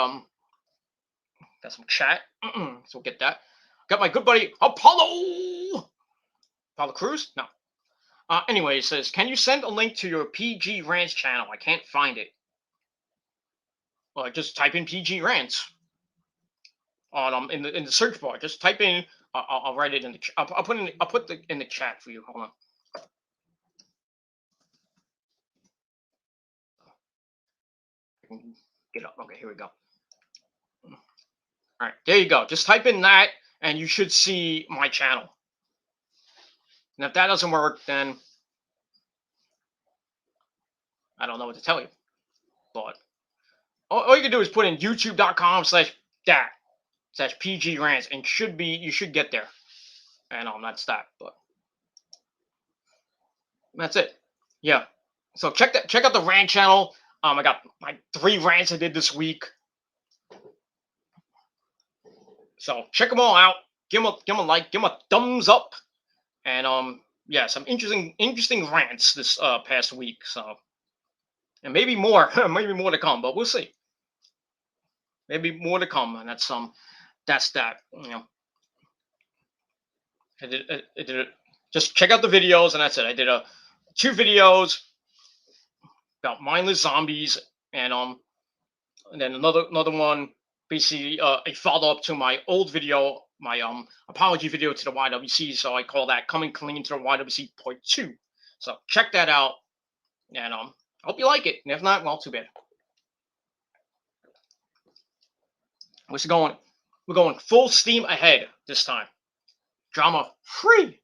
some chat. So we'll get that. Got my good buddy Apollo Cruz. No. Anyway, it says, can you send a link to your PG Rants channel? I can't find it. Well, just type in PG Rants on in the search bar. Just type in. I'll write it in the. I'll put the in the chat for you. Hold on. Get up. Okay, here we go. All right, there you go. Just type in that, and you should see my channel. And if that doesn't work, then I don't know what to tell you. But all you can do is put in youtube.com/PG Rants, and you should get there. And that's that. But that's it. Yeah. So check out the rant channel. I got my 3 rants I did this week. So check them all out. Give them a like. Give them a thumbs up. And yeah, some interesting rants this past week. So, and maybe more, maybe more to come, but we'll see. Maybe more to come, and that's that. You know, I did just check out the videos, and that's it. I did 2 videos about mindless zombies, and then another one, basically a follow up to my old video, my apology video to the YWC. So I call that Coming Clean to the YWC Part 2. So check that out, and I hope you like it. And if not, well, too bad. We're going full steam ahead this time. Drama free.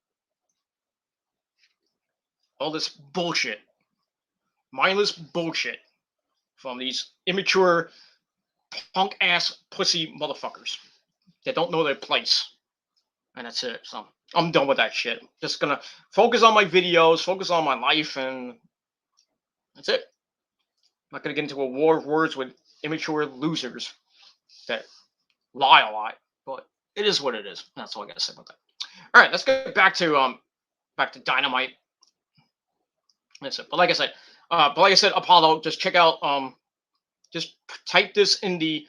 All this bullshit, mindless bullshit from these immature punk ass pussy motherfuckers that don't know their place. And that's it. So I'm done with that shit. Just gonna focus on my videos, focus on my life, and that's it. I'm not gonna get into a war of words with immature losers that lie a lot, but it is what it is. That's all I gotta say about that. All right, let's get back to Dynamite. Listen, but like I said, Apollo, just check out just type this in the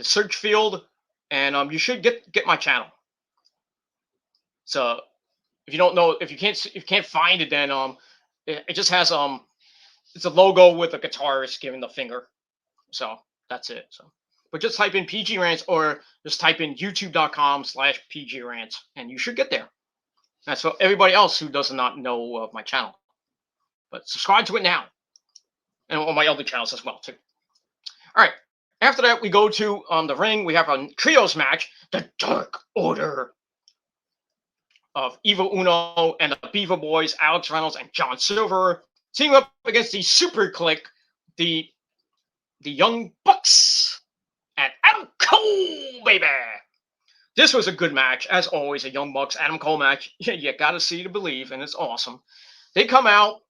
search field, and you should get my channel. So if you don't know, if you can't find it, then it just has it's a logo with a guitarist giving the finger. So that's it. So, but just type in PG Rants or just type in youtube.com/PG Rants, and you should get there. That's for everybody else who does not know of my channel. But subscribe to it now, and all my other channels as well too. All right. After that, we go to the ring. We have a trios match, the Dark Order of Evil Uno and the Beaver Boys, Alex Reynolds and John Silver, teaming up against the Super Click, the Young Bucks, and Adam Cole, baby. This was a good match, as always. A Young Bucks Adam Cole match. You gotta see to believe, and it's awesome. They come out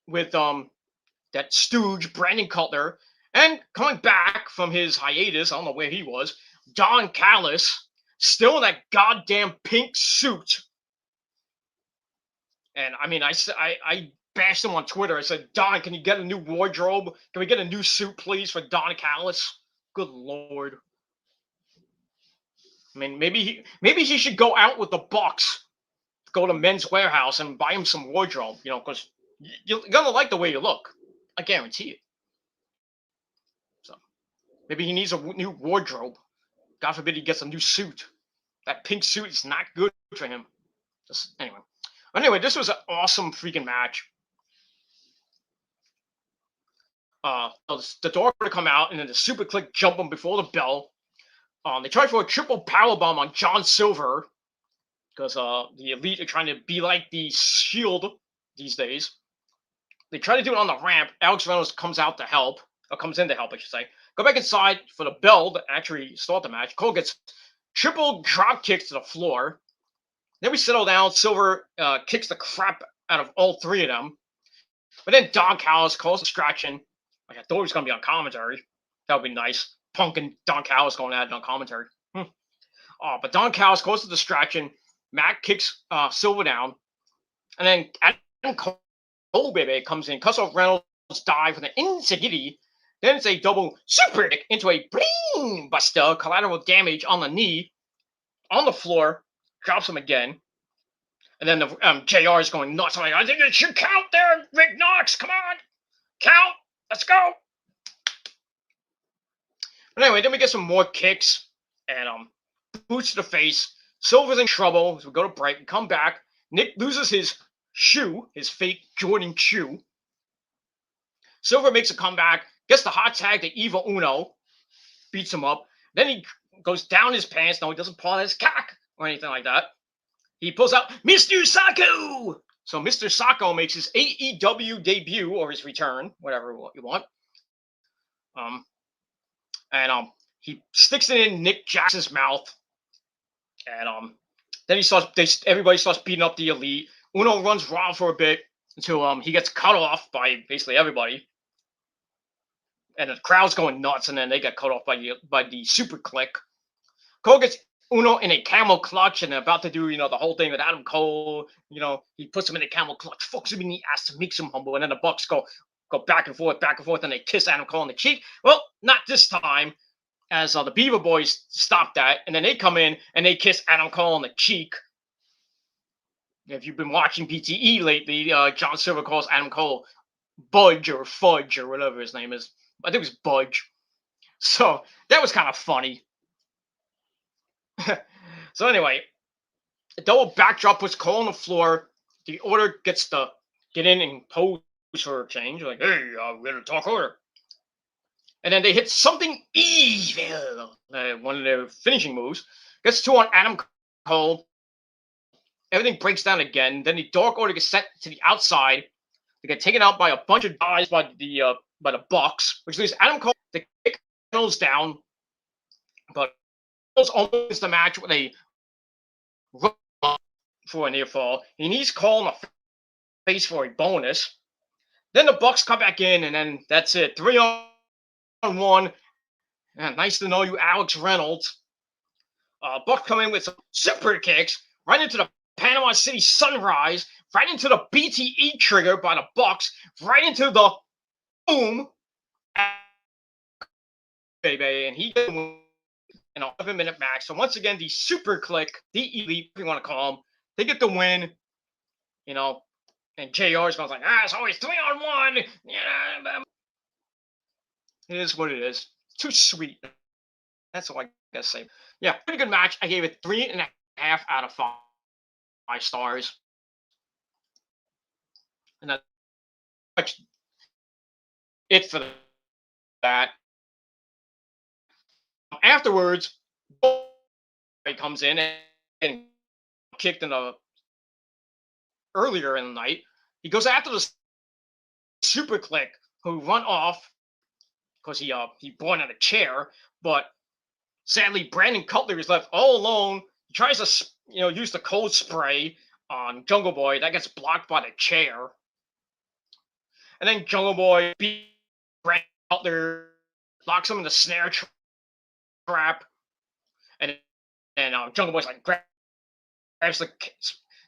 with that stooge Brandon Cutler, and coming back from his hiatus, I don't know where he was, Don Callis, still in that goddamn pink suit. And I mean, I bashed him on Twitter. I said, Don, can you get a new wardrobe? Can we get a new suit, please, for Don Callis? Good Lord. I mean, maybe he should go out with the Bucks, go to Men's Warehouse and buy him some wardrobe, because you're gonna like the way you look. I guarantee it. So maybe he needs a new wardrobe. God forbid he gets a new suit. That pink suit is not good for him. Just anyway, this was an awesome freaking match. The Door to come out, and then the Super Click jump him before the bell. They tried for a triple powerbomb on John Silver because the Elite are trying to be like the Shield these days. They try to do it on the ramp. Alex Reynolds comes in to help, I should say. Go back inside for the bell to actually start the match. Cole gets triple drop kicks to the floor. Then we settle down. Silver kicks the crap out of all three of them. But then Don Callis calls a distraction. Like, I thought he was going to be on commentary. That would be nice. Punk and Don Callis going at it on commentary. But Don Callis calls the distraction. Matt kicks Silver down. And then Adam Cole, baby, comes in, cuts off Reynolds' dive with an Insigity. Then it's a double super kick into a brain buster, collateral damage on the knee, on the floor, drops him again. And then the JR is going nuts. I'm like, I think it should count there, Rick Knox. Come on, count. Let's go. But anyway, then we get some more kicks and boots to the face. Silver's in trouble. So we go to break. We come back. Nick loses his shoe, his fake Jordan shoe. Silver makes a comeback, gets the hot tag to Evil Uno, beats him up. Then he goes down his pants. No, he doesn't pull out his cock or anything like that. He pulls out Mr. Sacco. So Mr. Sacco makes his AEW debut or his return, whatever you want. And he sticks it in Nick Jackson's mouth. And then everybody starts beating up the Elite. Uno runs raw for a bit until he gets cut off by basically everybody. And the crowd's going nuts, and then they get cut off by the Super Click. Cole gets Uno in a camel clutch, and they're about to do, the whole thing with Adam Cole. He puts him in a camel clutch, fucks him in the ass to make him humble, and then the Bucks go back and forth, and they kiss Adam Cole on the cheek. Well, not this time, as the Beaver Boys stop that, and then they come in and they kiss Adam Cole on the cheek. If you've been watching PTE lately, John Silver calls Adam Cole Budge or Fudge or whatever his name is. I think it was Budge. So that was kind of funny. So anyway, a double backdrop puts Cole on the floor. The Order gets to get in and pose for a change. Like, hey, we're going to talk Order. And then they hit something evil. One of their finishing moves. Gets two on Adam Cole. Everything breaks down again. Then the Dark Order gets sent to the outside. They get taken out by a bunch of guys by the Bucks, which leaves Adam Cole to kick Reynolds down. But Reynolds owns the match with a run for a near fall. He needs Cole in the face for a bonus. Then the Bucks come back in, and then that's it. 3-on-1. And nice to know you, Alex Reynolds. Bucks come in with some super kicks right into the Panama City Sunrise, right into the BTE trigger by the Bucks, right into the boom, baby, and he in an 11-minute match. So once again, the Super Click, the Elite, if you want to call them, they get the win. You know, and JR's like, it's always 3-on-1. Yeah, it is what it is. Too sweet. That's all I gotta say. Yeah, pretty good match. I gave it 3.5 out of 5 stars. And that's it for that. Afterwards, he comes in and kicked in the earlier in the night. He goes after the Super Click, who run off because he brought in a chair, but sadly Brandon Cutler is left all alone. He tries to use the cold spray on Jungle Boy. That gets blocked by the chair, and then Jungle Boy beats Brandon Cutler, locks him in the snare trap, and Jungle Boy's like grabs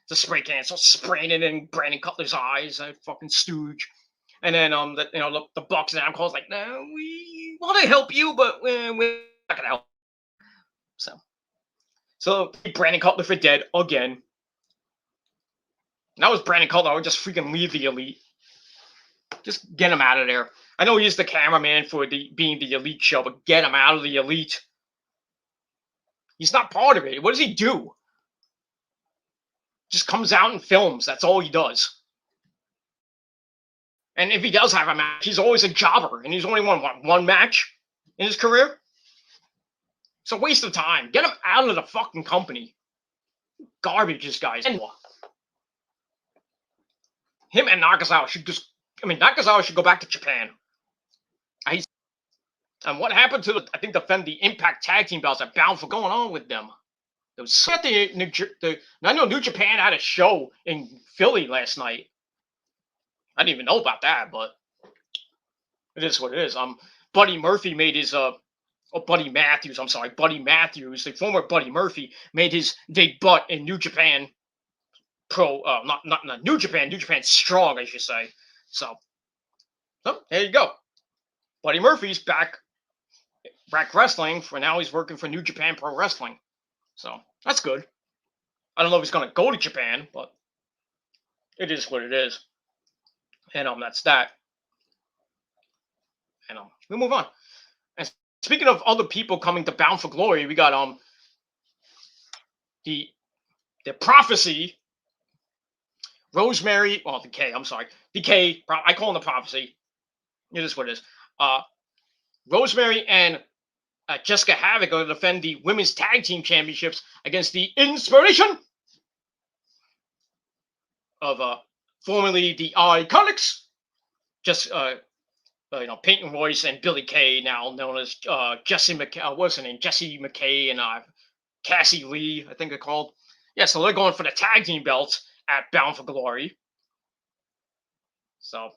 the spray can, so spraying it in Brandon Cutler's eyes. That fucking stooge. And then the Bucks and Adam Cole's like, no, we want to help you, but we're not gonna help. So Brandon Cutler for dead again. That was Brandon Cutler. I would just freaking leave the Elite. Just get him out of there. I know he's the cameraman for being the Elite show, but get him out of the Elite. He's not part of it. What does he do? Just comes out and films. That's all he does. And if he does have a match, he's always a jobber, and he's only won one match in his career. It's a waste of time. Get him out of the fucking company. Garbage, this guy. Him and Nakazawa should Nakazawa should go back to Japan. And what happened to defend the Impact Tag Team belts at Bound for going on with them? It was at I know New Japan had a show in Philly last night. I didn't even know about that, but it is what it is. Buddy Murphy made his Buddy Matthews, the former Buddy Murphy, made his debut in New Japan Pro, not New Japan Strong, I should say. So there you go. Buddy Murphy's back wrestling. For now, he's working for New Japan Pro Wrestling. So that's good. I don't know if he's going to go to Japan, but it is what it is. And that's that. And we move on. And speaking of other people coming to Bound for Glory, we got the Prophecy, Rosemary, Decay. I'm sorry, Decay. I call him the Prophecy. It is what it is. Rosemary and Jessica Havoc are going to defend the Women's Tag Team Championships against the Inspiration of formerly the Iconics, just Peyton Royce and Billy Kay, now known as Jessie McKay. What's her name? Jessie McKay and Cassie Lee, I think they're called. Yeah, so they're going for the tag team belts at Bound for Glory. So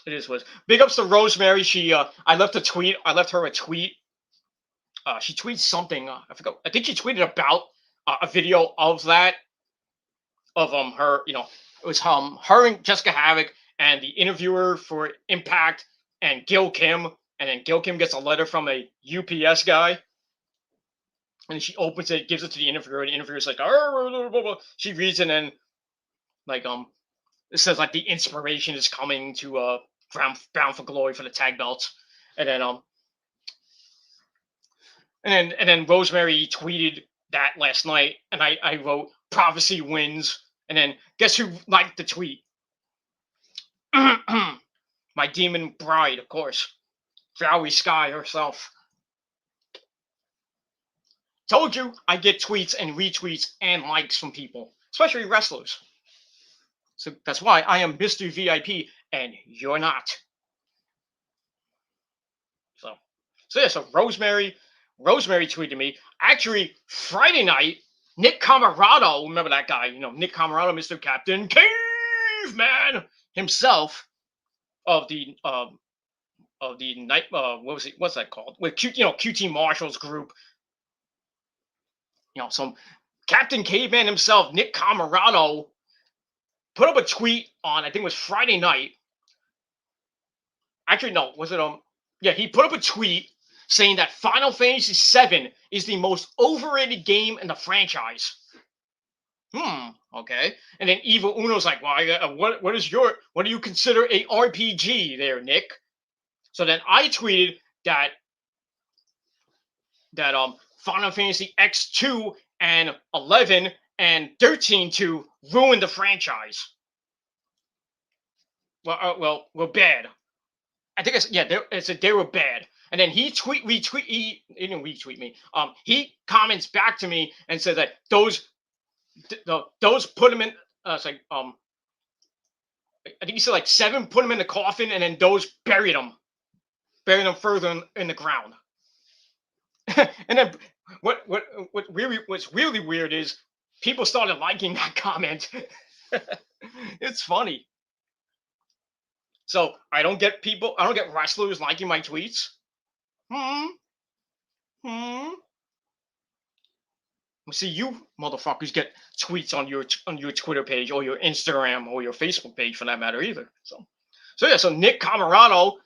it is what. Big ups to Rosemary. She I left her a tweet. She tweeted something. I forgot. I think she tweeted about a video of that. Of her, it was her and Jessica Havoc and the interviewer for Impact and Gil Kim, and then Gil Kim gets a letter from a UPS guy, and she opens it, gives it to the interviewer, and the interviewer's like, blah, blah, blah. She reads it, and it says like the Inspiration is coming to Bound for Glory for the tag belts, and then Rosemary tweeted that last night, and I wrote Prophecy wins, and then guess who liked the tweet? My demon bride, of course, Valerie Sky herself. Told you I get tweets and retweets and likes from people, especially wrestlers. So that's why I am Mr. VIP and you're not. So yeah, so Rosemary tweeted me. Actually, Friday night, Nick Camarado, remember that guy? Nick Camarado, Mr. Captain Caveman himself of the night. What's that called? With QT Marshall's group. some Captain Caveman himself, Nick Camarado, put up a tweet on, I think it was Friday night. Actually, no, was it yeah, he put up a tweet saying that Final Fantasy VII is the most overrated game in the franchise. Okay. And then Evil Uno's like, well, what do you consider a RPG there, Nick? So then I tweeted that Final Fantasy X2 and 11 and 13 to ruin the franchise. Well, bad. I think they were bad. And then he didn't retweet me. He comments back to me and says that those put him in. It's like I think he said like 7 put him in the coffin, and then those buried him further in the ground. And then what's really weird is people started liking that comment. It's funny. So I don't get wrestlers liking my tweets. See, you motherfuckers get tweets on your Twitter page or your Instagram or your Facebook page for that matter either. So yeah, so Nick Camarado,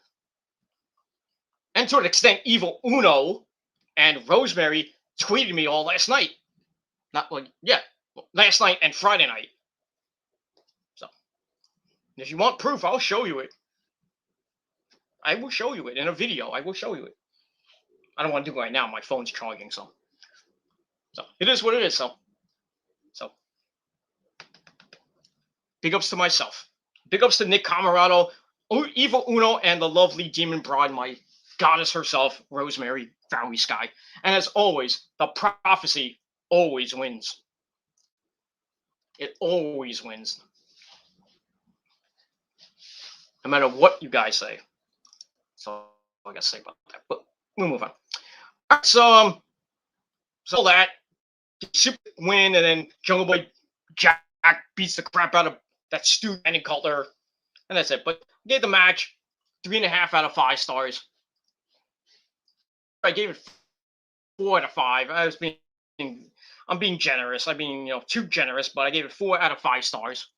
and to an extent Evil Uno and Rosemary tweeted me all last night. Last night and Friday night. So if you want proof, I'll show you it. I will show you it in a video. I will show you it. I don't want to do it right now. My phone's charging, so it is what it is. So big ups to myself. Big ups to Nick Camarado, Evil Uno, and the lovely demon bride, my goddess herself, Rosemary Valley Sky. And as always, the prophecy always wins. It always wins. No matter what you guys say. So I gotta say about that. But we'll move on. All right, so that super win, and then Jungle Boy Jack beats the crap out of that stupid Brandon Cutler, and that's it. But I gave the match 3.5 out of 5 stars. I gave it 4 out of 5. I'm being generous. I mean, too generous, but I gave it 4 out of 5 stars.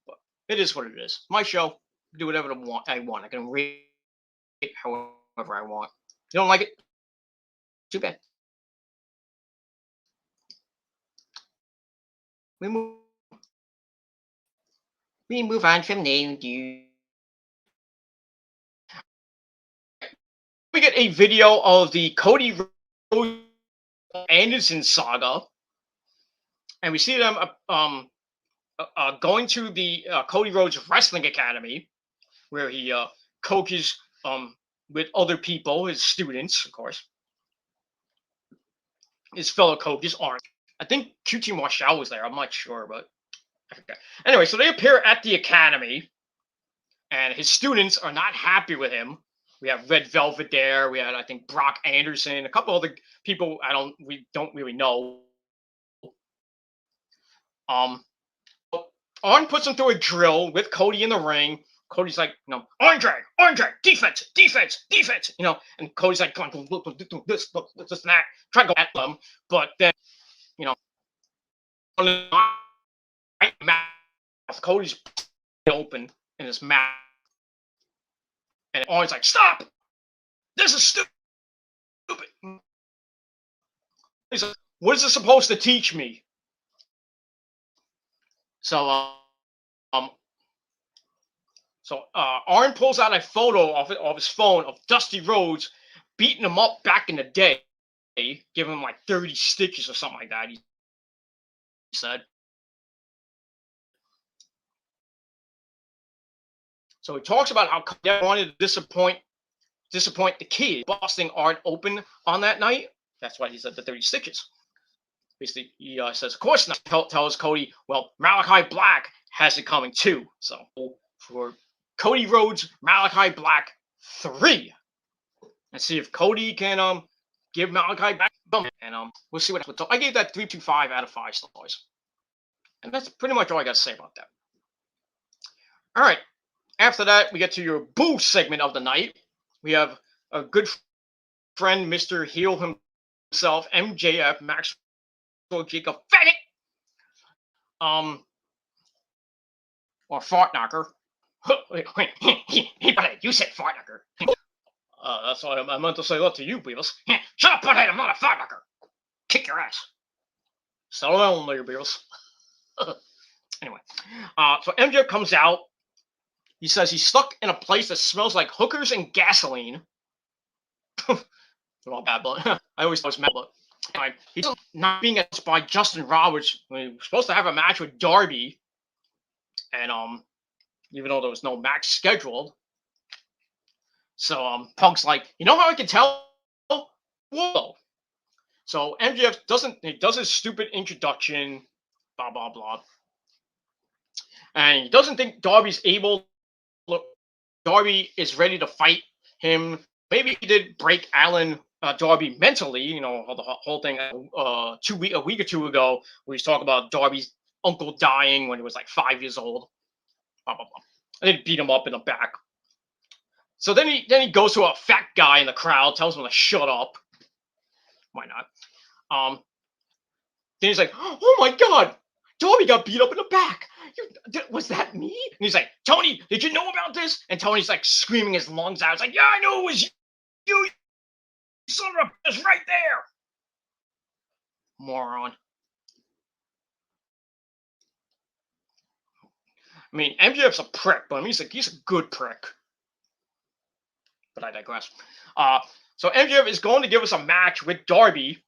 But it is what it is. My show. Do whatever I want. I can rate it however I want. You don't like it? Too bad. We move on from there, dude. We get a video of the Cody Rhodes Anderson saga, and we see them going to the Cody Rhodes Wrestling Academy, where he coaches with other people, his students, of course. His fellow coaches aren't. I think QT Marshall was there. I'm not sure, but okay. Anyway, so they appear at the academy, and his students are not happy with him. We have Red Velvet there. We had, I think, Brock Anderson, a couple other people we don't really know. Arn puts him through a drill with Cody in the ring. Cody's like, Orange drag, defense, and Cody's like, look, this, and that, trying to go at them, but then, Cody's open in his mouth, and Orange's like, stop! This is stupid! He's like, what is this supposed to teach me? So, Arn pulls out a photo of his phone of Dusty Rhodes beating him up back in the day, giving him like 30 stitches or something like that, he said. So he talks about how Cody wanted to disappoint the kid, busting Arn open on that night. That's why he said the 30 stitches. Basically, he says, of course not. Tells Cody, well, Malachi Black has it coming too. So for Cody Rhodes, Malachi Black 3. And see if Cody can give Malachi back. And we'll see what happens. I gave that 3.25 out of 5 stars. And that's pretty much all I got to say about that. All right. After that, we get to your boo segment of the night. We have a good friend, Mr. Heel himself, MJF, Max Jacob Faggot. Or Fart Knocker. You said Fart Knocker. That's what I meant to say that to you, Beavis. Shut up, butthead, I'm not a Fart Knocker. Kick your ass. Settle down there, Beavis. Anyway, so MJF comes out. He says he's stuck in a place that smells like hookers and gasoline. Not bad, but I always thought it was mad, but anyway, he's not being asked by Justin Roberts. He was supposed to have a match with Darby, and even though there was no match scheduled. So Punk's like, you know how I can tell? Whoa. So MJF does his stupid introduction, blah blah blah. And he doesn't think Darby's Darby is ready to fight him. Maybe he did break Darby mentally, you know, the whole thing a week or two ago, where he's talking about Darby's uncle dying when he was like 5 years old. Blah blah blah. And then beat him up in the back. So then he goes to a fat guy in the crowd, tells him to shut up. Why not? Then he's like, oh my God, Darby got beat up in the back. Was that me? And he's like, Tony, did you know about this? And Tony's like screaming his lungs out. It's like, yeah, I knew it was you son of a bitch right there. Moron. I mean, MJF's a prick, but I mean, he's a good prick. But I digress. So MJF is going to give us a match with Darby.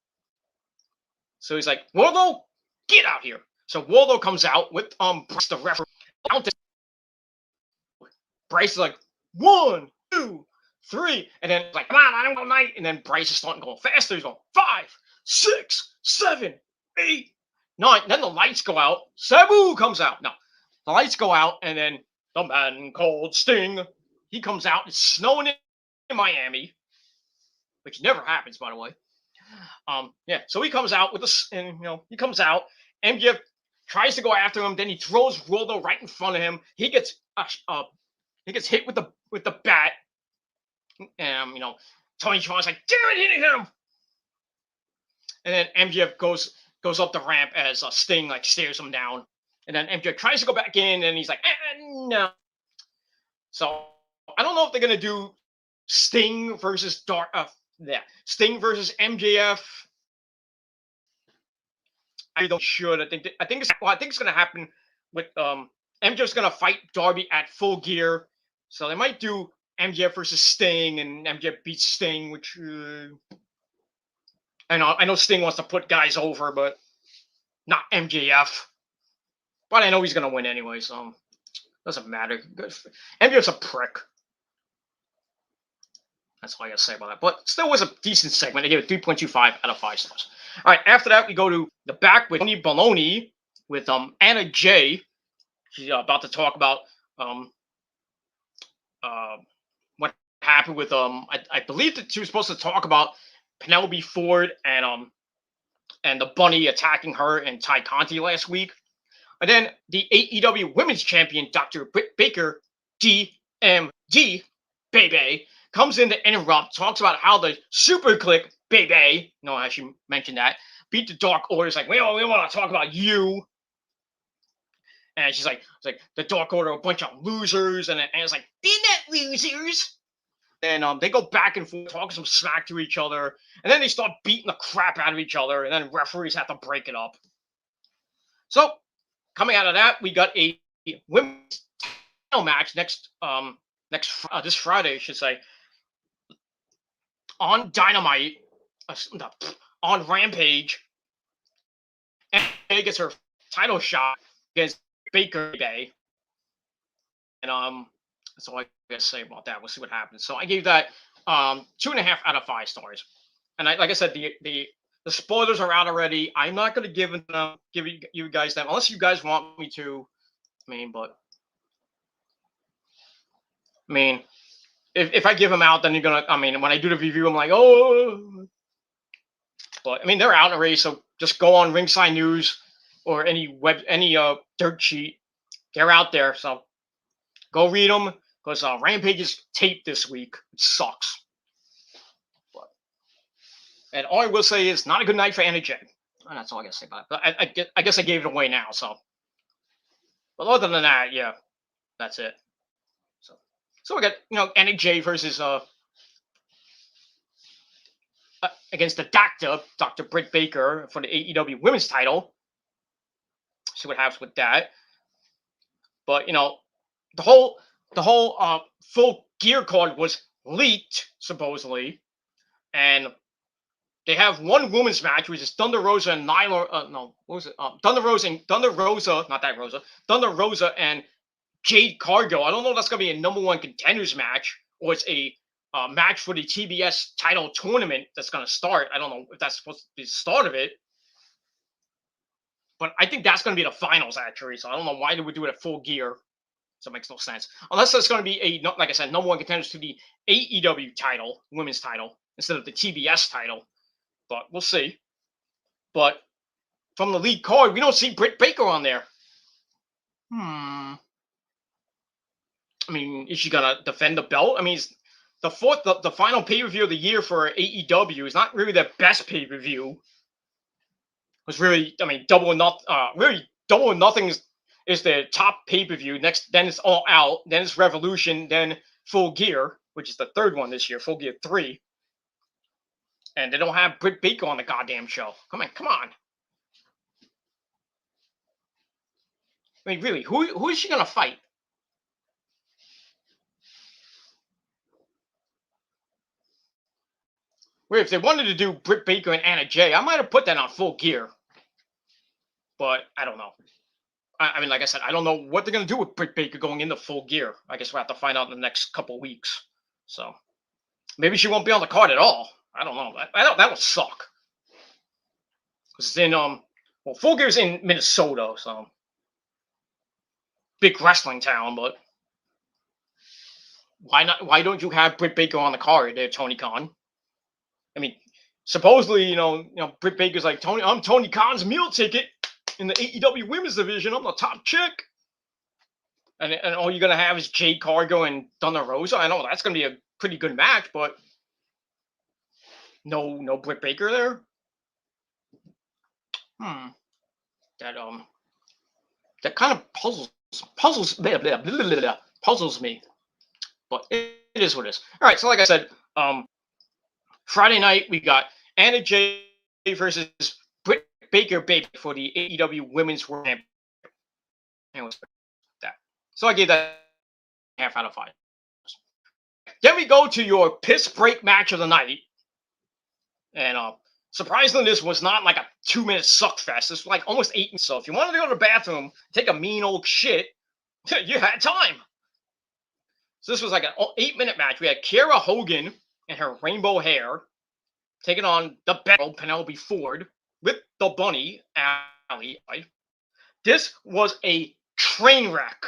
So he's like, Wardlow, get out here. So Wardlow comes out with Bryce the referee. Bryce is like, 1, 2, 3, and then like, come on, I don't go night. And then Bryce is starting going faster. He's going 5, 6, 7, 8, 9. Then the lights go out. Sabu comes out. No, the lights go out, and then the man called Sting. He comes out. It's snowing in Miami, which never happens, by the way. Yeah. So he comes out with this, and he comes out. MJF tries to go after him. Then he throws Wardlow right in front of him. He gets hit with the bat. And Tony Khan's like, damn it, hit him. And then MJF goes up the ramp as Sting like stares him down. And then MJF tries to go back in, and he's like, no. So I don't know if they're gonna do Sting versus Sting versus MJF. I don't should. I think it's gonna happen with MJF's gonna fight Darby at Full Gear. So they might do MJF versus Sting, and MJF beats Sting, which I know Sting wants to put guys over, but not MJF. But I know he's gonna win anyway, so doesn't matter. MJF's a prick. That's all I gotta say about that. But still was a decent segment. I gave it 3.25 out of 5 stars. All right, after that, we go to the back with Tony Baloney with Anna Jay. She's about to talk about what happened with I believe that she was supposed to talk about Penelope Ford and the Bunny attacking her and Ty Conti last week. And then the AEW Women's Champion, Dr. Britt Baker, DMD, baby, comes in to interrupt, talks about how the Super Click, baby, no, I should mention that, beat the Dark Order. It's like, we want to talk about you. And she's like, the Dark Order are a bunch of losers. And it's like, they're not losers. And they go back and forth, talking some smack to each other. And then they start beating the crap out of each other. And then referees have to break it up. So, coming out of that, we got a women's title match this Friday, I should say, on Dynamite, on Rampage, and she gets her title shot against Baker Bay. And that's all I gotta say about that. We'll see what happens. So I gave that 2.5 out of 5 stars. And like I said, the spoilers are out already. I'm not gonna give you guys them unless you guys want me to. If I give them out, then you're gonna. When I do the review, I'm like, oh. But they're out already, so just go on Ringside News or any dirt sheet. They're out there, so go read them because Rampage is taped this week. It sucks. And all I will say is not a good night for Anna Jay. And that's all I gotta say about it. But I guess I gave it away now. So, but other than that, yeah, that's it. So, so we got Anna Jay versus against the Dr. Britt Baker for the AEW Women's Title. See what happens with that. But the whole full gear card was leaked supposedly, and they have one women's match, which is Thunder Rosa and Nyla. No, what was it? Thunder Rosa, not that Rosa. Thunder Rosa and Jade Cargill. I don't know if that's gonna be a number one contenders match or it's a match for the TBS title tournament that's gonna start. I don't know if that's supposed to be the start of it, but I think that's gonna be the finals actually. So I don't know why they would do it at Full Gear. So it makes no sense unless it's going to be like I said, number one contenders to the AEW title, women's title, instead of the TBS title. But we'll see. But from the lead card, we don't see Britt Baker on there. I mean, is she gonna defend the belt? I mean, the final pay-per-view of the year for AEW is not really the best pay-per-view. It was really, I mean, Double or Nothing is the top pay-per-view. Next, then it's All Out, then it's Revolution, then Full Gear, which is the third one this year, Full Gear 3. And they don't have Britt Baker on the goddamn show. Come on. I mean, really, who is she gonna fight? Where if they wanted to do Britt Baker and Anna Jay, I might have put that on Full Gear. But I don't know. I mean, like I said, I don't know what they're going to do with Britt Baker going into Full Gear. I guess we'll have to find out in the next couple of weeks. So maybe she won't be on the card at all. I don't know. That would suck. Because it's in Full Gear's in Minnesota, so big wrestling town. But why not? Why don't you have Britt Baker on the card there, Tony Khan? I mean, supposedly, Britt Baker's like, I'm Tony Khan's meal ticket in the AEW Women's Division. I'm the top chick. And all you're going to have is Jade Cargill and Thunder Rosa. I know that's going to be a pretty good match, but no Britt Baker there. That kind of puzzles me. But it is what it is. All right, so like I said, Friday night we got Anna Jay versus Britt Baker for the AEW Women's World Championship. Anyways, that. So I gave that half out of 5. Then we go to your piss break match of the night, and surprisingly, this was not like a 2-minute suck fest. This was like almost 8 minutes. So if you wanted to go to the bathroom, take a mean old shit, you had time. So this was like an 8-minute match. We had Kiera Hogan and her rainbow hair taking on the battle Penelope Ford with the bunny, Allie. This was a train wreck.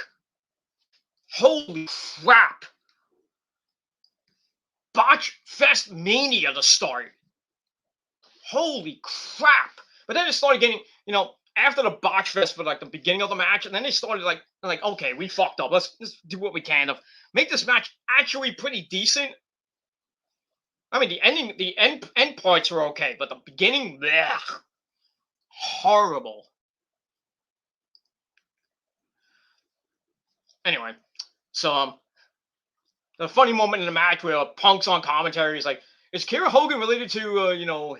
Holy crap. Botch Fest Mania to start. Holy crap. But then it started getting, after the Botch Fest for like the beginning of the match, and then they started like okay, we fucked up. Let's do what we can to make this match actually pretty decent. I mean, the end parts were okay, but the beginning, blech, horrible. Anyway, so the funny moment in the match where Punk's on commentary is like, "Is Kiera Hogan related to you know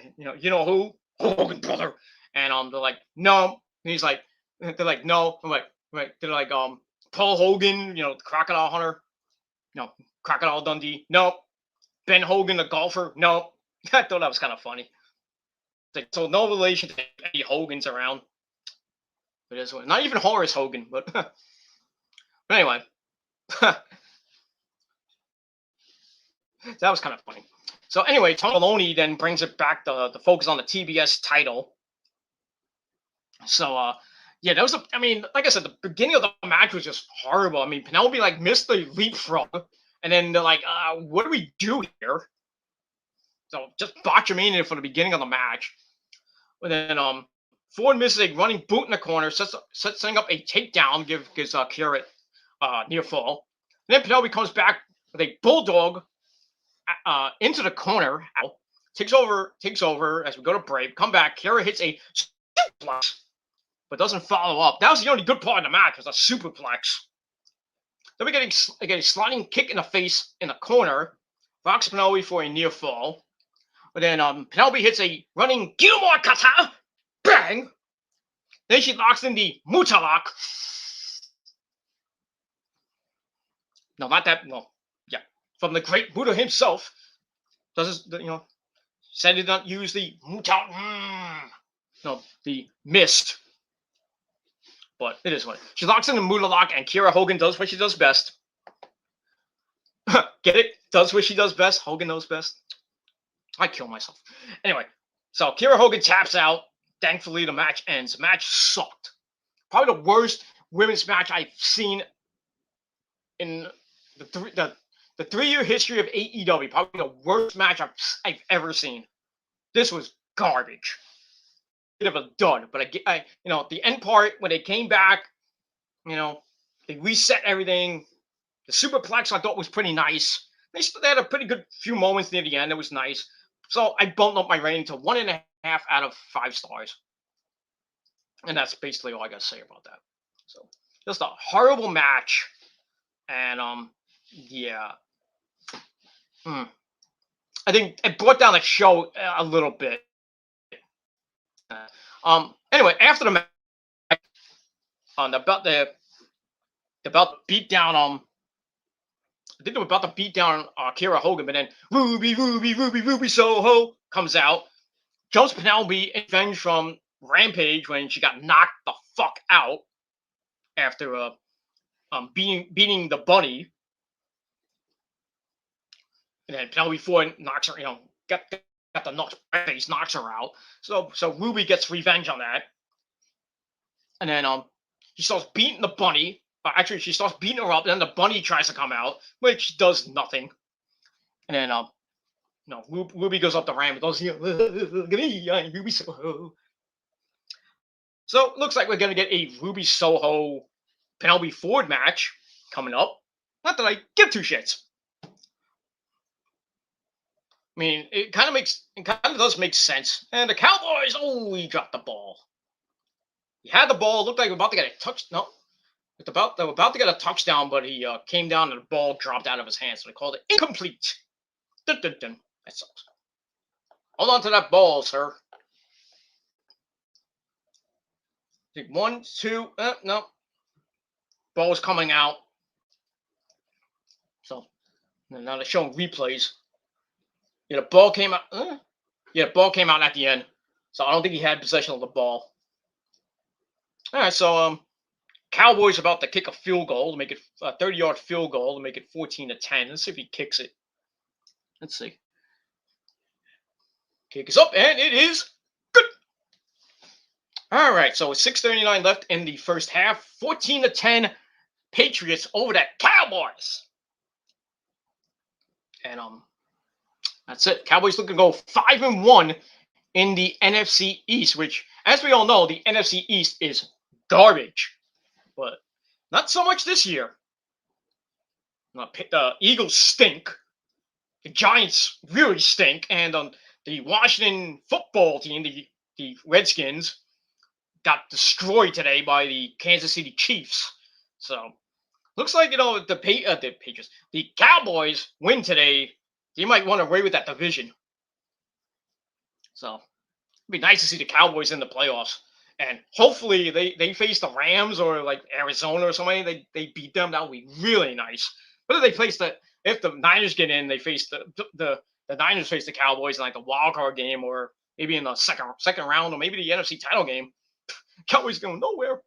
who? Hogan brother?" And they're like, "No." And he's like, they're like, "No." I'm like, right? They're like, Paul Hogan, the Crocodile Hunter, Crocodile Dundee. Nope. Ben Hogan, the golfer. Nope. I thought that was kind of funny. Like, so no relation to any Hogans around. It is not even Horace Hogan, but but anyway. That was kind of funny. So anyway, Tony Maloney then brings it back to focus on the TBS title. So yeah, that was I mean, like I said, the beginning of the match was just horrible. I mean, Penelope missed the leapfrog, and then they're like, what do we do here? So just botchamania for the beginning of the match. And then Ford misses a running boot in the corner, setting up a takedown, gives Kiera near fall. And then Penelope comes back with a bulldog into the corner. takes over as we go to break. Come back. Kira hits a superplex, but doesn't follow up. That was the only good part of the match, was a superplex. Then we get a sliding kick in the face in the corner. Rocks Penelope for a near fall. But then Penelope hits a running Gilmore kata. Bang! Then she locks in the Muta lock. No, not that. No, yeah, from the great Buddha himself. Said did not use the Muta. No, the mist. But it is what she locks in the Muta lock, and Kiera Hogan does what she does best. Get it? Does what she does best. Hogan knows best. I kill myself. Anyway, so Kiera Hogan taps out. Thankfully, the match ends. The match sucked. Probably the worst women's match I've seen in the 3-year history of AEW. Probably the worst match I've ever seen. This was garbage. Bit of a dud. But I the end part when they came back, they reset everything. The superplex I thought was pretty nice. They had a pretty good few moments near the end. It was nice. So I bumped up my rating to 1.5 out of 5 stars. And that's basically all I got to say about that. So just a horrible match. And yeah. I think it brought down the show a little bit. Anyway, after the match, about the beat down, I think they were about to beat down Kiera Hogan, but then Ruby Soho comes out, jumps Penelope in revenge from Rampage when she got knocked the fuck out after beating the bunny. And then Penelope Ford knocks her, got the knocked face, knocks her out. So Ruby gets revenge on that. And then she starts beating the bunny. Actually, she starts beating her up, and then the bunny tries to come out, which does nothing. And then Ruby goes up the ramp and goes, look at me, I'm Ruby Soho. So it looks like we're gonna get a Ruby Soho Penelope Ford match coming up. Not that I give two shits. I mean, it kind of does make sense. And the Cowboys, he dropped the ball. He had the ball. It looked like we were about to get a touch. No, they were about to get a touchdown, but he came down and the ball dropped out of his hands. So they called it incomplete. Dun, dun, dun. That sucks. Hold on to that ball, sir. 1, 2. No. Ball's coming out. So now they're showing replays. Yeah, the ball came out. The ball came out at the end. So I don't think he had possession of the ball. All right, so Cowboys about to kick a field goal to make it a 30-yard field goal to make it 14-10. Let's see if he kicks it. Let's see. Kick is up, and it is good. All right, so with 6:39 left in the first half, 14-10, Patriots over the Cowboys. And that's it. Cowboys looking to go 5-1 in the NFC East, which, as we all know, the NFC East is garbage. But not so much this year. The Eagles stink. The Giants really stink. And the Washington football team, the Redskins, got destroyed today by the Kansas City Chiefs. So looks like, the Patriots, the Cowboys win today. They might run away with that division. So it'd be nice to see the Cowboys in the playoffs. And hopefully they face the Rams or like Arizona or somebody. They beat them. That would be really nice. But if the Niners get in, they face the Niners face the Cowboys in like the wild card game, or maybe in the second round, or maybe the NFC title game. Cowboys going nowhere.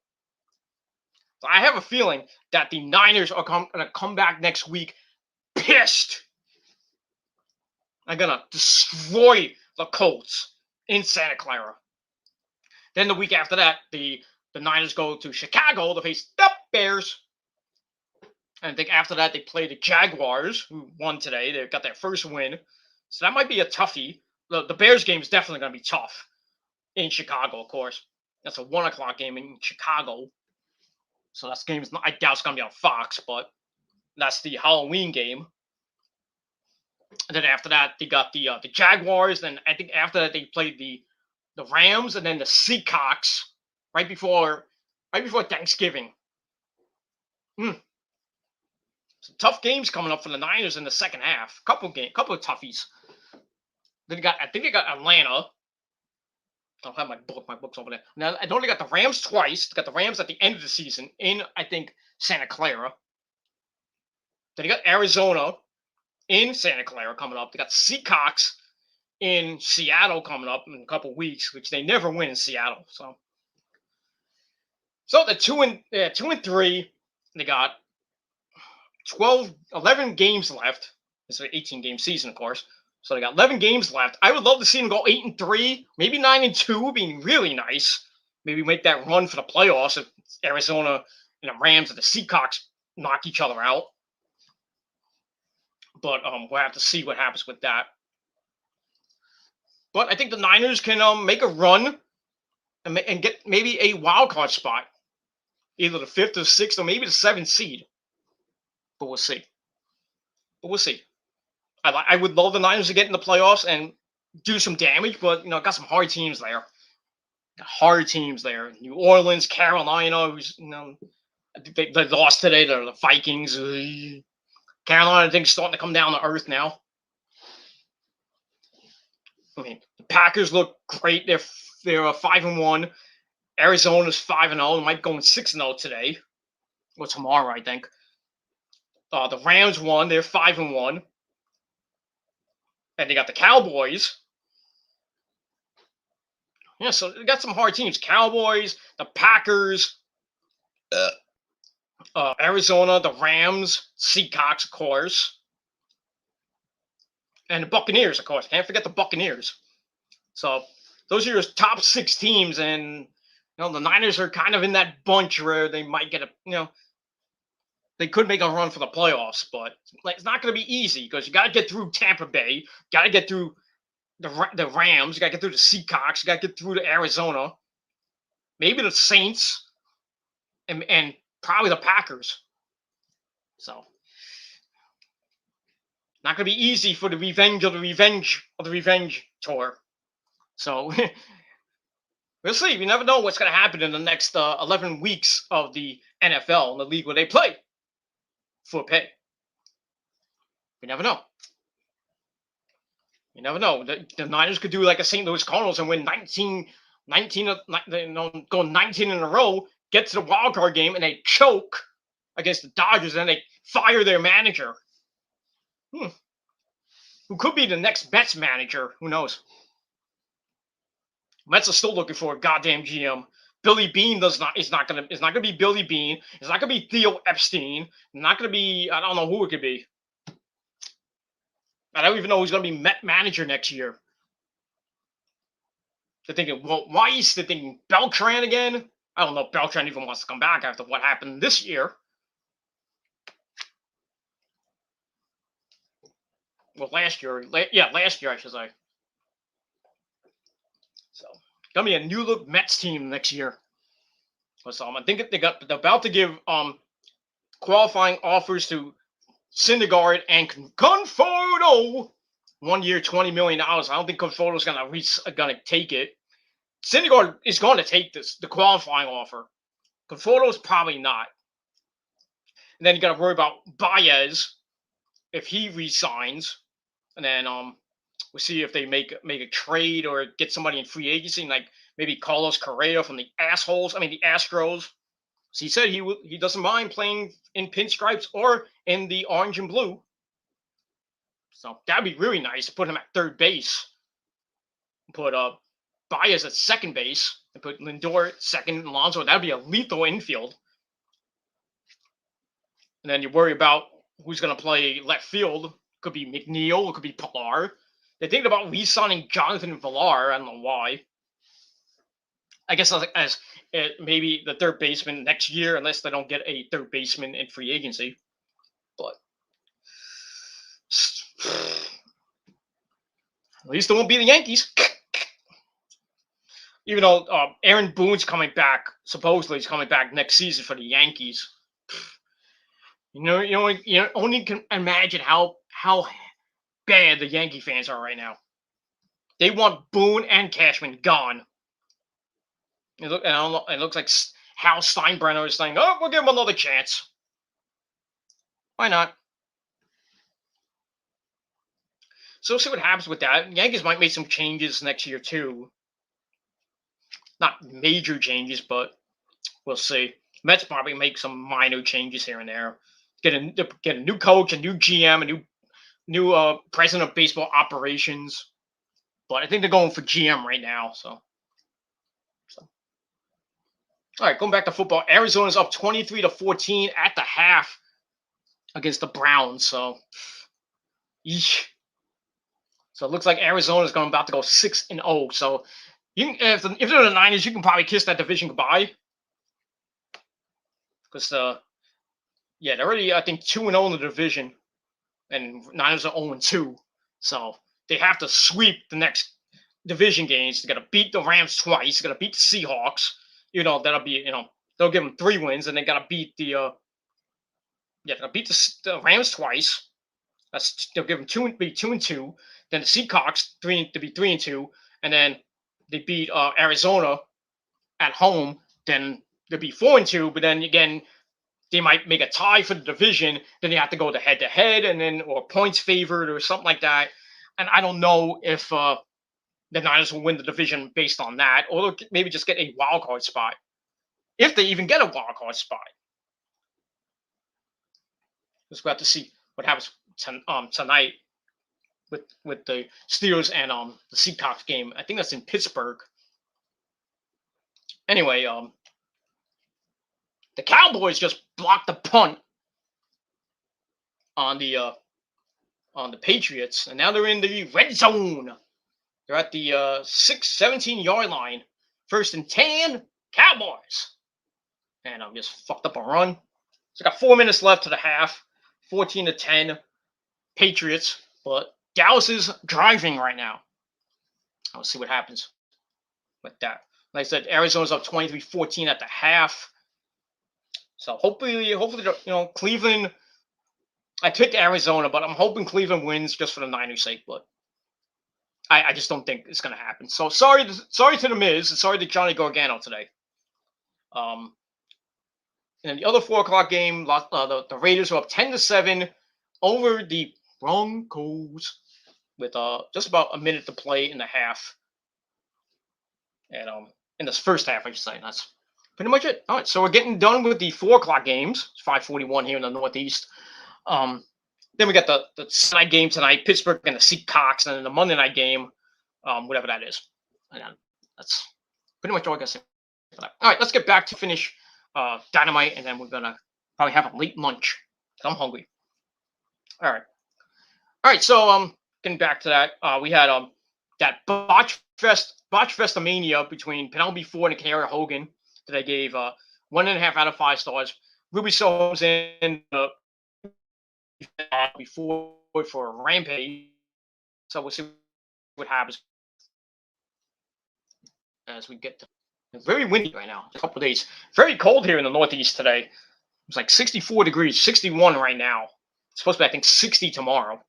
So I have a feeling that the Niners are going to come back next week pissed. They're going to destroy the Colts in Santa Clara. Then the week after that, the Niners go to Chicago to face the Bears. And I think after that, they play the Jaguars, who won today. They got their first win. So that might be a toughie. The Bears game is definitely going to be tough in Chicago, of course. That's a 1 o'clock game in Chicago. So that game I doubt it's going to be on Fox, but that's the Halloween game. And then after that, they got the Jaguars. Then I think after that they played the Rams and then the Seahawks right before Thanksgiving. Some tough games coming up for the Niners in the second half. Couple of toughies. Then I think they got Atlanta. I don't have my books over there. Now I know they got the Rams twice. They got the Rams at the end of the season in, I think, Santa Clara. Then they got Arizona in Santa Clara coming up. They got Seahawks in Seattle coming up in a couple of weeks, which they never win in Seattle. So the 2-3. They got 11 games left. It's an 18-game season, of course. So they got 11 games left. I would love to see them go 8-3, maybe 9-2 would be really nice. Maybe make that run for the playoffs if Arizona and the Rams and the Seahawks knock each other out. But we'll have to see what happens with that. But I think the Niners can make a run and get maybe a wild card spot, either the 5th or 6th or maybe the 7th seed. But we'll see. I would love the Niners to get in the playoffs and do some damage, but got some hard teams there. New Orleans, Carolina, who's they lost today. They're the Vikings. Carolina, I think, starting to come down to earth now. I mean, the Packers look great. They're 5-1. Arizona's 5-0. They might go 6-0 today or tomorrow, I think. The Rams won. They're 5-1. And they got the Cowboys. Yeah, so they got some hard teams. Cowboys, the Packers, Arizona, the Rams, Seahawks, of course. And the Buccaneers, of course. Can't forget the Buccaneers. So those are your top 6 teams. And, the Niners are kind of in that bunch where they might get they could make a run for the playoffs, but it's not going to be easy because you got to get through Tampa Bay, got to get through the Rams, you got to get through the Seahawks, you got to get through the Arizona, maybe the Saints, and probably the Packers. So not going to be easy for the revenge tour. So we'll see. You never know what's going to happen in the next 11 weeks of the NFL in the league where they play for pay. You never know. The Niners could do like a St. Louis Cardinals and win 19 go 19 in a row, get to the wild card game, and they choke against the Dodgers, and they fire their manager. Who could be the next Mets manager? Who knows? Mets are still looking for a goddamn GM. Billy Bean is not gonna be Billy Bean. It's not gonna be Theo Epstein. Not gonna be, I don't know who it could be. I don't even know who's gonna be Met manager next year. They're thinking, well, Weiss. They're thinking Beltran again. I don't know if Beltran even wants to come back after what happened this year. Well, last year I should say. So gonna be a new look Mets team next year. So I think they're about to give qualifying offers to Syndergaard and Conforto. 1 year, $20 million. I don't think Conforto's gonna take it. Syndergaard is going to take the qualifying offer. Conforto's probably not. And then you got to worry about Baez if he resigns, and then we'll see if they make a trade or get somebody in free agency, like maybe Carlos Correa from the Astros. So he said he doesn't mind playing in pinstripes or in the orange and blue. So that'd be really nice to put him at third base. Put Baez at second base and put Lindor at second and Alonso. That'd be a lethal infield. And then you worry about who's going to play left field. Could be McNeil. It could be Pilar. They're thinking about re-signing Jonathan Villar. I don't know why. I guess as maybe the third baseman next year, unless they don't get a third baseman in free agency. But at least it won't be the Yankees. Even though Aaron Boone's coming back, supposedly he's coming back next season for the Yankees. You only can imagine how bad the Yankee fans are right now. They want Boone and Cashman gone. It looks like Hal Steinbrenner is saying, "Oh, we'll give him another chance." Why not? So we'll see what happens with that. Yankees might make some changes next year too. Not major changes, but we'll see. Mets probably make some minor changes here and there. Get a new coach, a new GM, a new president of baseball operations. But I think they're going for GM right now. So. All right, going back to football. Arizona's up 23-14 at the half against the Browns. So, eesh. So it looks like Arizona's about to go 6-0. So if they're the Niners, you can probably kiss that division goodbye. Because they're already, I think, 2-0 in the division, and Niners are 0-2. So they have to sweep the next division games. They got to beat the Rams twice. They got to beat the Seahawks. That'll be, they'll give them 3 wins, and they got to beat the Rams twice. They'll give them 2-2. Then the Seahawks 3-2, and then they beat Arizona at home. Then they'll be 4-2. But then again, they might make a tie for the division. Then they have to go to head-to-head, and then or points favored or something like that. And I don't know if the Niners will win the division based on that, or they'll maybe just get a wild card spot, if they even get a wild card spot. Just we'll have to see what happens tonight with the Steelers and the Seahawks game. I think that's in Pittsburgh. Anyway, the Cowboys just blocked the punt on the Patriots, and now they're in the red zone. They're at the 17-yard line. 1st and 10, Cowboys. And just fucked up a run. So got 4 minutes left to the half. 14-10, Patriots. But Dallas is driving right now. I'll see what happens with that. Like I said, Arizona's up 23-14 at the half. So hopefully, Cleveland. I picked Arizona, but I'm hoping Cleveland wins just for the Niners' sake. But I just don't think it's going to happen. So sorry to the Miz, and sorry to Johnny Gargano today. And the other 4:00 game, the Raiders were up 10-7 over the Broncos with just about a minute to play in the half. And in this first half, I should say. That's pretty much it. All right, so we're getting done with the 4:00 games. It's 5:41 here in the Northeast. Then we got the Sunday game tonight, Pittsburgh and the Seahawks, and then the Monday night game, whatever that is. And that's pretty much all I got to say for that. All right, let's get back to finish Dynamite, and then we're gonna probably have a late lunch. I'm hungry. All right. So getting back to that, we had that Botch Festamania between Penelope Ford and Kiera Hogan that I gave 1.5 out of 5 stars. Ruby Soho was in before for Rampage, so we'll see what happens as we get to. It's very windy right now. A couple of days, very cold here in the Northeast today. It's like 64 degrees, 61 right now. It's supposed to be, I think, 60 tomorrow.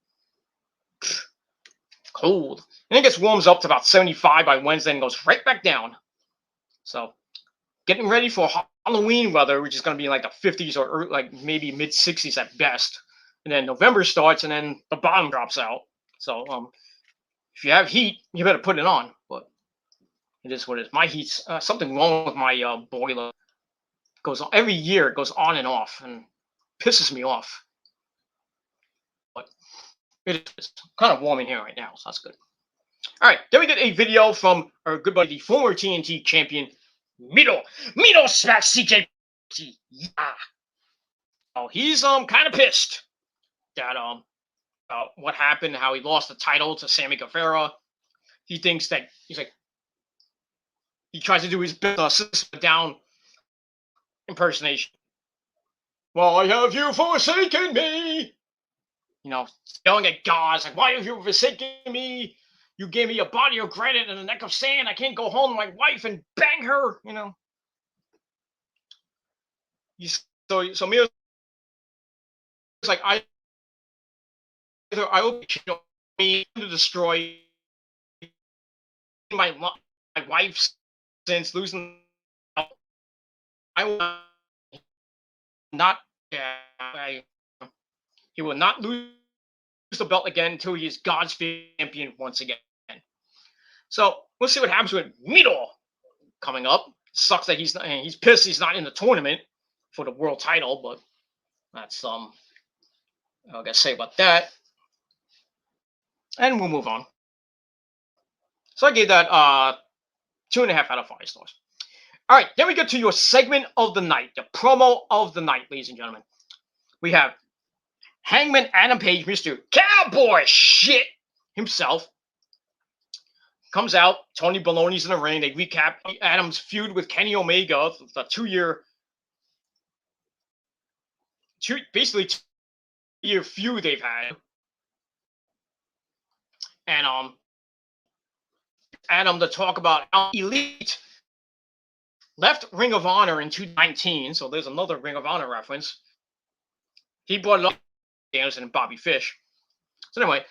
Cold. And it gets warms up to about 75 by Wednesday and goes right back down. So getting ready for Halloween weather, which is going to be like the 50s or like maybe mid 60s at best. And then November starts, and then the bottom drops out. So if you have heat, you better put it on. But it is what it is. My heat's something wrong with my boiler. It goes on, every year. It goes on and off, and pisses me off. But it's kind of warm in here right now, so that's good. All right, then we get a video from our good buddy, the former TNT champion, Miro smacks CJ. Yeah. Oh, he's kind of pissed that what happened, how he lost the title to Sammy Guevara. He thinks that he tries to do his best down impersonation. Why have you forsaken me? Yelling at God. It's like, why have you forsaken me? You gave me a body of granite and a neck of sand. I can't go home to my wife and bang her. So Miro's like, I hope me to destroy my wife since losing. I will not. He will not lose the belt again until he is God's champion once again. So we'll see what happens with Mito coming up. Sucks that he's pissed he's not in the tournament for the world title, but that's I gotta say about that. And we'll move on. So I gave that 2.5 out of 5 stars. All right, then we get to your segment of the night, the promo of the night, ladies and gentlemen. We have Hangman Adam Page, Mr. Cowboy Shit himself, comes out. Tony Baloney's in the ring. They recap Adam's feud with Kenny Omega, the 2-year, basically 2-year feud they've had. And Adam to talk about how Elite left Ring of Honor in 2019, so there's another Ring of Honor reference. He brought it up, Anderson and Bobby Fish. So anyway,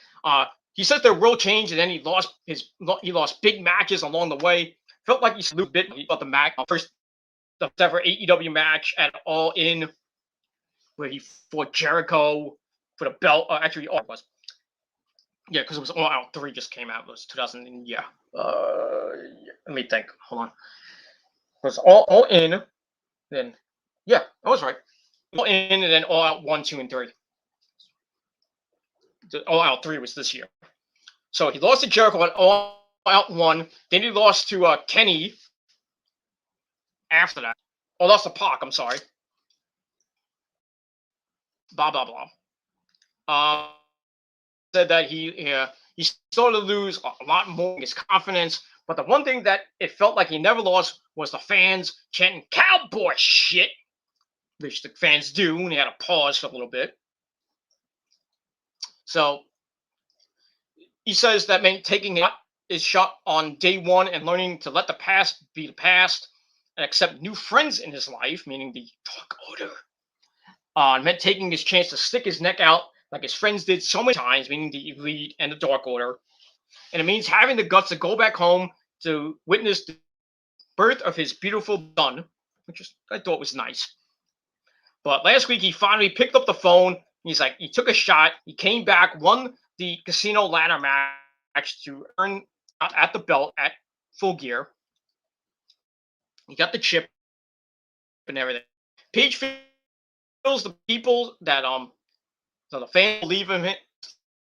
he says their world changed, and then he lost big matches along the way. Felt like he slew a bit about the match, first the ever AEW match at All In, where he fought Jericho for the belt. Actually, all it was. Yeah, because it was All Out 3 just came out. It was 2000. And yeah. Let me think. Hold on. It was all In. Then, yeah, I was right. All In, and then All Out 1, 2, and 3. The All Out 3 was this year. So he lost to Jericho at All Out 1. Then he lost to Kenny after that. Oh, lost to Pac, I'm sorry. Blah, blah, blah. Said that he started to lose a lot more in his confidence. But the one thing that it felt like he never lost was the fans chanting "Cowboy Shit," which the fans do, and he had to pause for a little bit. So he says that taking his shot on day one and learning to let the past be the past and accept new friends in his life, meaning the Dark Order, meant taking his chance to stick his neck out like his friends did so many times, meaning the Elite and the Dark Order. And it means having the guts to go back home to witness the birth of his beautiful son, which I thought was nice. But last week, he finally picked up the phone. He's like, he took a shot. He came back, won the casino ladder match to earn at the belt at Full Gear. He got the chip and everything. Page feels the people that so the fans believe in him,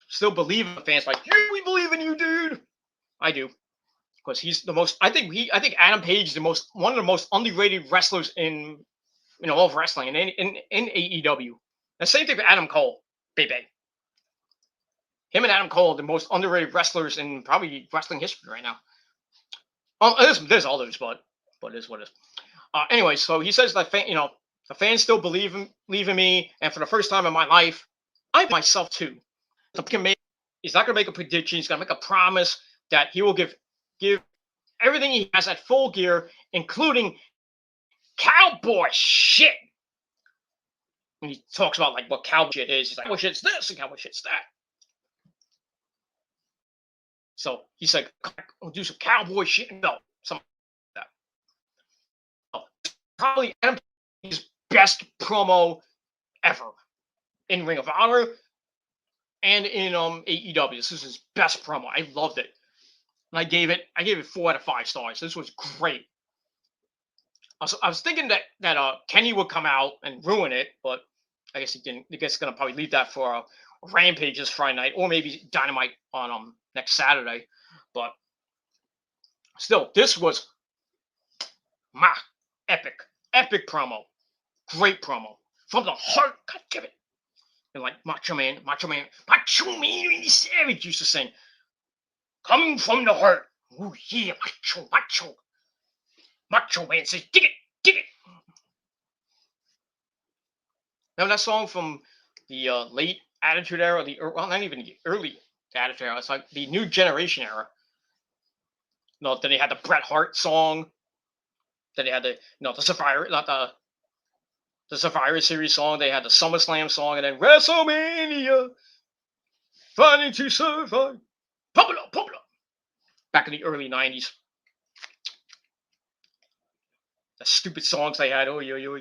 still believe in the fans. Like, yeah, we believe in you, dude. I do, because he's the most. I think Adam Page is one of the most underrated wrestlers in all of wrestling and in AEW. The same thing for Adam Cole, baby. Him and Adam Cole are the most underrated wrestlers in probably wrestling history right now. There's others, but it is what it is. Anyway, so he says that the fans still believe in me, and for the first time in my life, I myself too. He's not going to make a prediction. He's going to make a promise that he will give everything he has at Full Gear, including cowboy shit. And he talks about like what cowboy shit is. He's like, cowboy shit's this and cowboy shit's that. So he's like, I'll do some cowboy shit. No, something like that. Probably his best promo ever in Ring of Honor and in AEW. This is his best promo. I loved it. And I gave it 4 out of 5 stars. This was great. I was thinking that Kenny would come out and ruin it, but I guess he didn't. I guess he's gonna probably leave that for Rampage this Friday night, or maybe Dynamite on next Saturday. But still, this was epic promo, great promo from the heart. God damn it! And like Macho Man Randy Savage used to sing, coming from the heart. Oh yeah, Macho Man says, dig it. Remember that song from the late Attitude Era, not even the early Attitude Era. It's like the New Generation era. No, then they had the Bret Hart song. Then they had the Survivor, not the Survivor Series song. They had the SummerSlam song, and then WrestleMania. Fighting to survive. Pump it up, pump it up. Back in the early 90s. The stupid songs they had. Oh, yo, yo.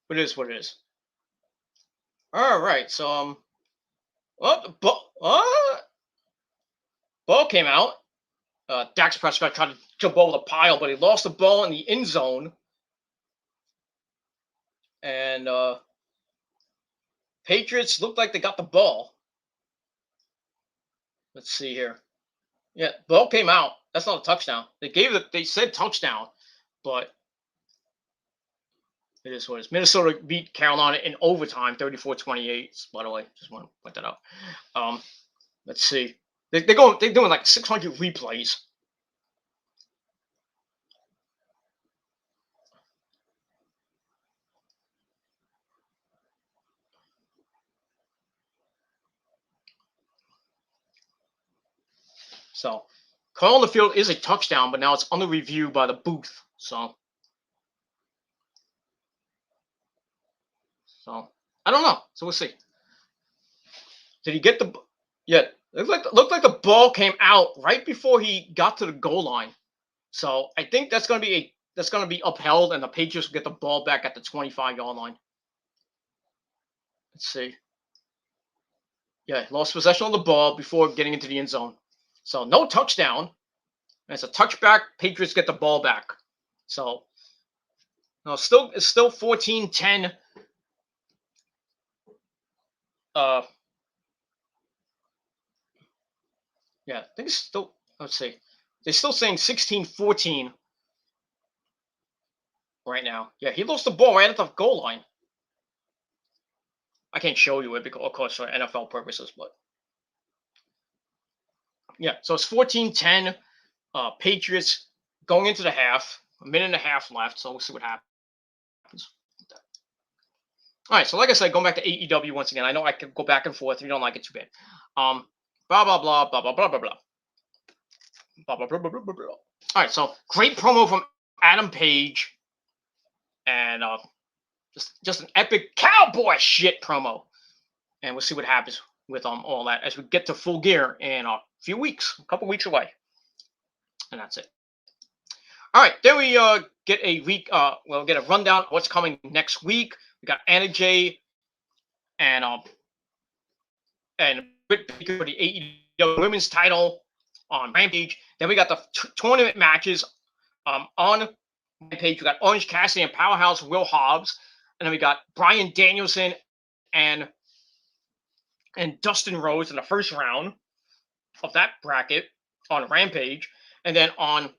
It is what it is. All right, so well, the ball came out. Dax Prescott tried to jump over the pile, but he lost the ball in the end zone. And Patriots looked like they got the ball. Let's see here. Yeah, ball came out. That's not a touchdown. They said touchdown, but it is what it is. Minnesota beat Carolina in overtime, 34-28. By the way, just want to point that out. Let's see. They're doing like 600 replays. So, call on the field is a touchdown, but now it's under review by the booth. So I don't know. So we'll see. Did he get the? Yeah, looked like the ball came out right before he got to the goal line. So I think that's going to be upheld, and the Patriots will get the ball back at the 25-yard line. Let's see. Yeah, lost possession of the ball before getting into the end zone. So no touchdown. It's a touchback. Patriots get the ball back. So no, it's still 14-10. Yeah, I think it's still. Let's see. They're still saying 16-14 right now. Yeah, he lost the ball right at the goal line. I can't show you it because, of course, for NFL purposes, but yeah. So it's 14-10. Patriots going into the half. A minute and a half left, so we'll see what happens. All right, so like I said, going back to AEW once again. I know I can go back and forth. If you don't like it, too bad. Blah blah blah blah blah blah blah blah. Blah blah blah blah blah blah. All right, so great promo from Adam Page, and just an epic cowboy shit promo, and we'll see what happens with all that as we get to Full Gear in a few weeks, a couple weeks away, and that's it. All right, then we get a week. We'll get a rundown of what's coming next week. We got Anna Jay and Britt Baker for the AEW Women's Title on Rampage. Then we got the tournament matches on Rampage. We got Orange Cassidy and Powerhouse Will Hobbs, and then we got Bryan Danielson and Dustin Rhodes in the first round of that bracket on Rampage, and then on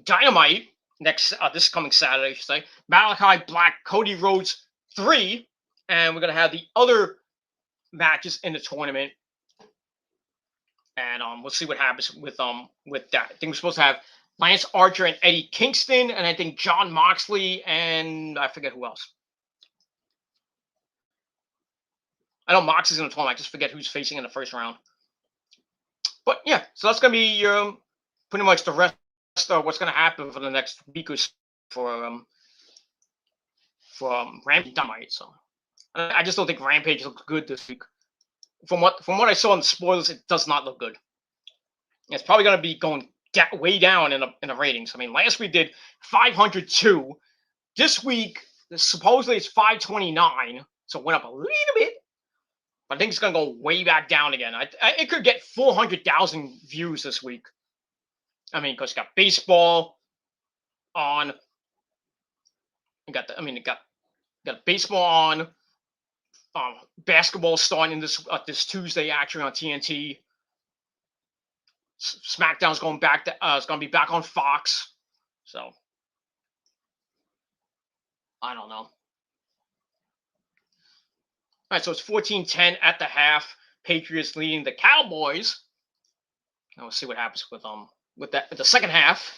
Dynamite this coming Saturday, I should say, Malachi Black, Cody Rhodes 3, and we're gonna have the other matches in the tournament, and we'll see what happens with that. I think we're supposed to have Lance Archer and Eddie Kingston, and I think Jon Moxley and I forget who else. I know Moxley's in the tournament. I just forget who's facing in the first round. But yeah, so that's gonna be pretty much the rest of what's gonna happen for the next week or so for Rampage Dynamite. So I just don't think Rampage looks good this week. From what I saw in the spoilers, it does not look good. It's probably gonna be going way down in the ratings. I mean, last week did 502. This week supposedly it's 529, so it went up a little bit. I think it's going to go way back down again. It could get 400,000 views this week. I mean, because you got baseball on. You got baseball on. Basketball starting this Tuesday actually on TNT. SmackDown's going back to. It's going to be back on Fox. So I don't know. All right, so it's 14-10 at the half. Patriots leading the Cowboys. Now we'll see what happens with the second half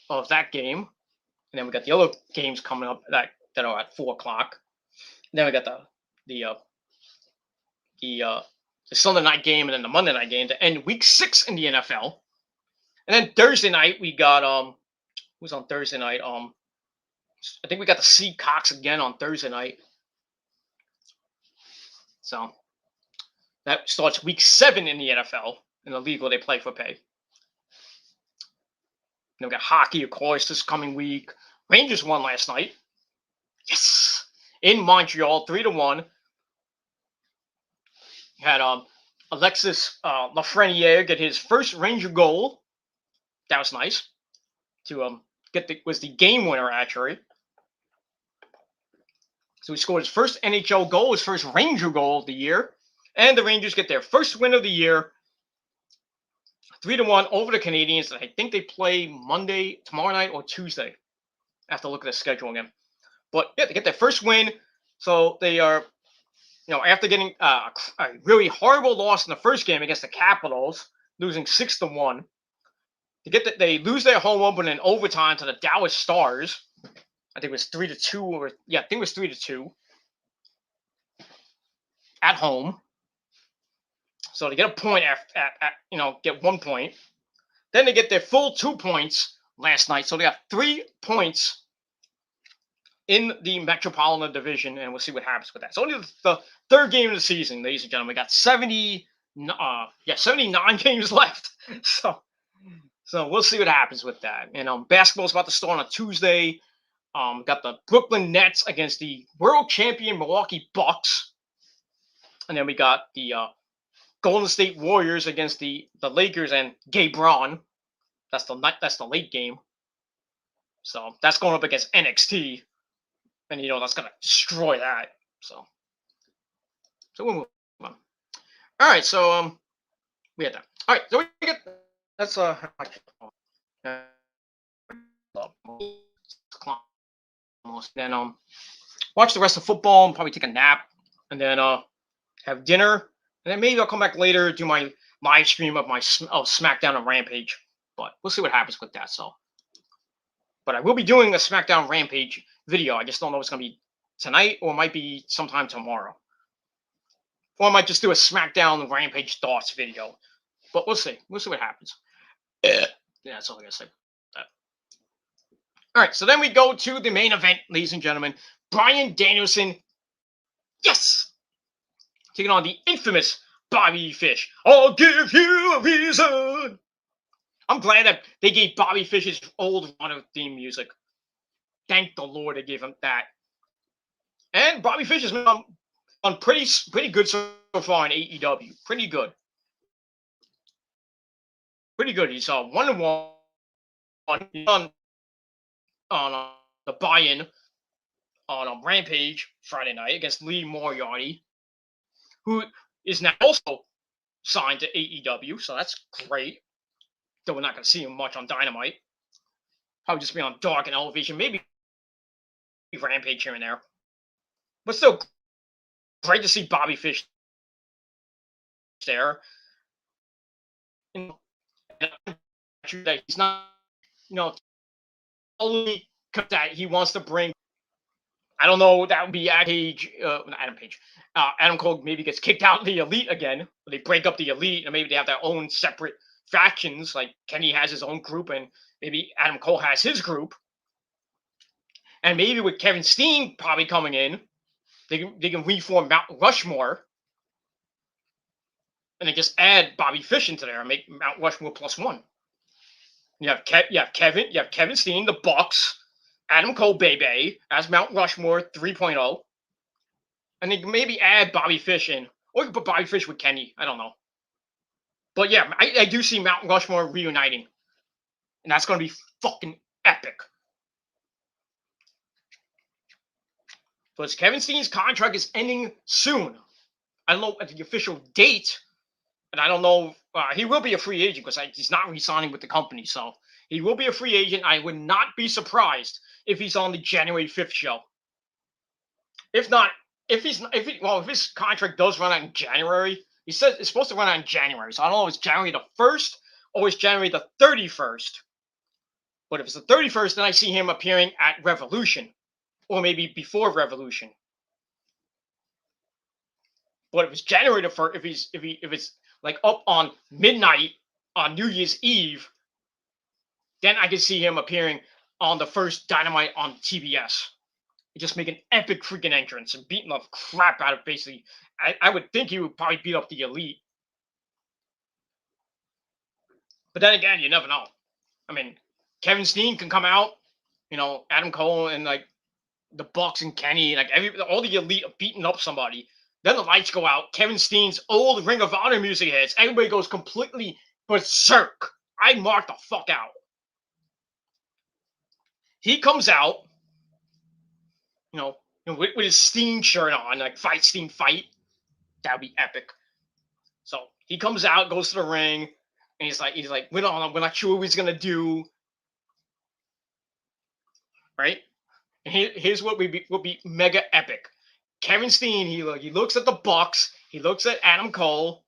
of that game. And then we got the other games coming up that are at 4 o'clock. And then we got the Sunday night game and then the Monday night game to end week 6 in the NFL. And then Thursday night we got who's on Thursday night? I think we got the Seacocks again on Thursday night. So that starts week 7 in the NFL in the league where they play for pay. Then we got hockey, of course, this coming week. Rangers won last night. Yes, in Montreal, 3-1. Had Alexis Lafreniere get his first Ranger goal. That was nice to was the game winner actually. So he scored his first NHL goal, his first Ranger goal of the year, and the Rangers get their first win of the year, 3-1 over the Canadiens. I think they play Monday, tomorrow night, or Tuesday. I have to look at the schedule again. But yeah, they get their first win. So they are, after getting a really horrible loss in the first game against the Capitals, losing 6-1. They lose their home opener in overtime to the Dallas Stars. I think it was 3-2, I think it was 3-2 at home. So they get a point get 1 point. Then they get their full 2 points last night. So they got 3 points in the Metropolitan Division, and we'll see what happens with that. It's only the third game of the season, ladies and gentlemen. We got 79 games left. So we'll see what happens with that. And basketball's about to start on a Tuesday. Got the Brooklyn Nets against the world champion Milwaukee Bucks. And then we got the Golden State Warriors against the Lakers and Gabe Braun. That's the late game. So that's going up against NXT. And that's gonna destroy that. So we'll move on. All right, so we had that. All right, so we get that's then watch the rest of football and probably take a nap, and then have dinner, and then maybe I'll come back later, do my live stream of SmackDown and Rampage. But we'll see what happens with that. But I will be doing a SmackDown Rampage video. I just don't know if it's going to be tonight or it might be sometime tomorrow. Or I might just do a SmackDown Rampage thoughts video. But we'll see. We'll see what happens. Yeah, that's all I got to say. All right, so then we go to the main event, ladies and gentlemen. Bryan Danielson, yes! Taking on the infamous Bobby Fish. I'll give you a reason. I'm glad that they gave Bobby Fish his old Runner theme music. Thank the Lord they gave him that. And Bobby Fish has been on pretty good so far in AEW. Pretty good. Pretty good. He's 1-1 on the buy-in on Rampage Friday night against Lee Moriarty, who is now also signed to AEW. So that's great. Though we're not going to see him much on Dynamite. Probably just be on Dark and Elevation. Maybe Rampage here and there. But still, great to see Bobby Fish there. That he's not, only that he wants to bring. I don't know. That would be Adam Cole maybe gets kicked out of the Elite again. Or they break up the Elite, and maybe they have their own separate factions. Like Kenny has his own group, and maybe Adam Cole has his group. And maybe with Kevin Steen probably coming in, they can reform Mount Rushmore, and they just add Bobby Fish into there and make Mount Rushmore +1. You have Kevin Steen, the Bucks, Adam Cole, Bebe as Mount Rushmore 3.0, and they can maybe add Bobby Fish in, or you can put Bobby Fish with Kenny. I don't know, but yeah, I do see Mount Rushmore reuniting, and that's going to be fucking epic. Because Kevin Steen's contract is ending soon. I don't know the official date, and I don't know. He will be a free agent because he's not re-signing with the company, so he will be a free agent. I would not be surprised if he's on the January 5th show. If not, if his contract does run out in January, he says it's supposed to run out in January. So I don't know if it's January the 1st or it's January the 31st. But if it's the 31st, then I see him appearing at Revolution. Or maybe before Revolution. But if it's January the 1st, if it's like up on midnight on New Year's Eve, then I can see him appearing on the first Dynamite on TBS. just make an epic freaking entrance and beating the crap out of basically. I would think he would probably beat up the Elite. But then again, you never know. I mean, Kevin Steen can come out, Adam Cole and like the Bucks and Kenny, like all the Elite are beating up somebody. Then the lights go out. Kevin Steen's old Ring of Honor music hits. Everybody goes completely berserk. I mark the fuck out. He comes out, with his Steen shirt on, like fight Steen fight. That would be epic. So he comes out, goes to the ring, and he's like, we're not sure what he's gonna do, right? And here's what would be mega epic. Kevin Steen, he looks at the Bucks, he looks at Adam Cole,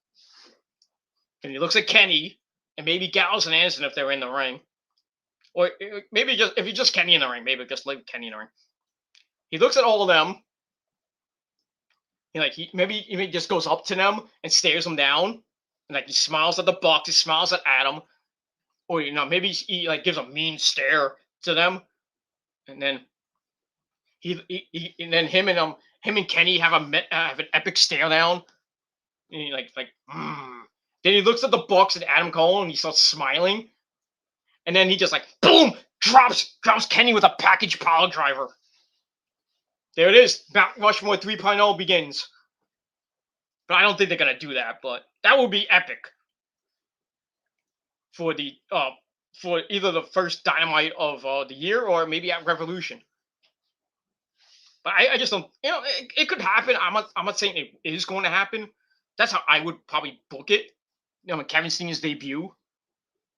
and he looks at Kenny, and maybe Gallows and Anderson if they're in the ring, or maybe just if you're just Kenny in the ring, maybe just leave Kenny in the ring. He looks at all of them. He just goes up to them and stares them down, and like he smiles at the Bucks, he smiles at Adam, or maybe he like gives a mean stare to them, and then and then him and Kenny have an epic stare down, and he Then he looks at the Bucks and Adam Cole and he starts smiling, and then he just like boom drops Kenny with a package pile driver. There it is. Mount Rushmore 3.0 begins. But I don't think they're gonna do that. But that would be epic for either the first Dynamite of the year or maybe at Revolution. But I just don't. It could happen. I'm not saying it is going to happen. That's how I would probably book it. Kevin Steen's debut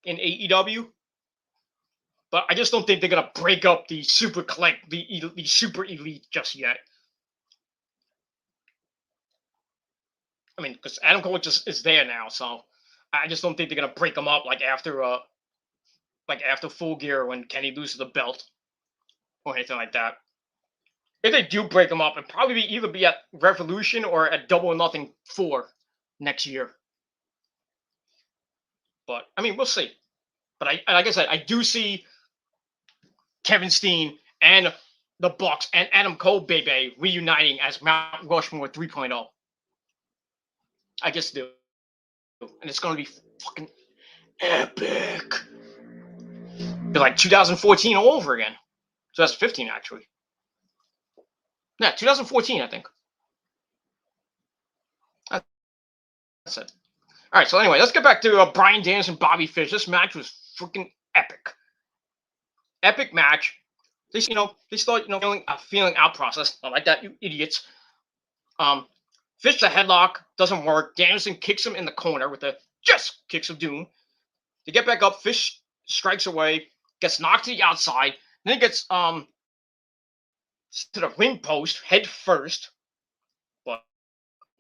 in AEW. But I just don't think they're gonna break up the super the super elite just yet. I mean, because Adam Cole just is there now, so I just don't think they're gonna break them up like after Full Gear when Kenny loses the belt or anything like that. If they do break them up, it'd probably either be at Revolution or at Double or Nothing 4 next year. But I mean, we'll see. But like I said, I do see Kevin Steen and the Bucks and Adam Cole baby reuniting as Mount Rushmore 3.0. I just do. And it's going to be fucking epic. Be like 2014 all over again. 2015, actually. Yeah, 2014, I think. That's it. All right, so anyway, let's get back to Bryan Danielson and Bobby Fish. This match was freaking epic. Epic match. They start feeling out process. I like that, you idiots. Fish the headlock doesn't work. Danielson kicks him in the corner with the kicks of doom. They get back up. Fish strikes away, gets knocked to the outside. Then he gets to the ring post head first, but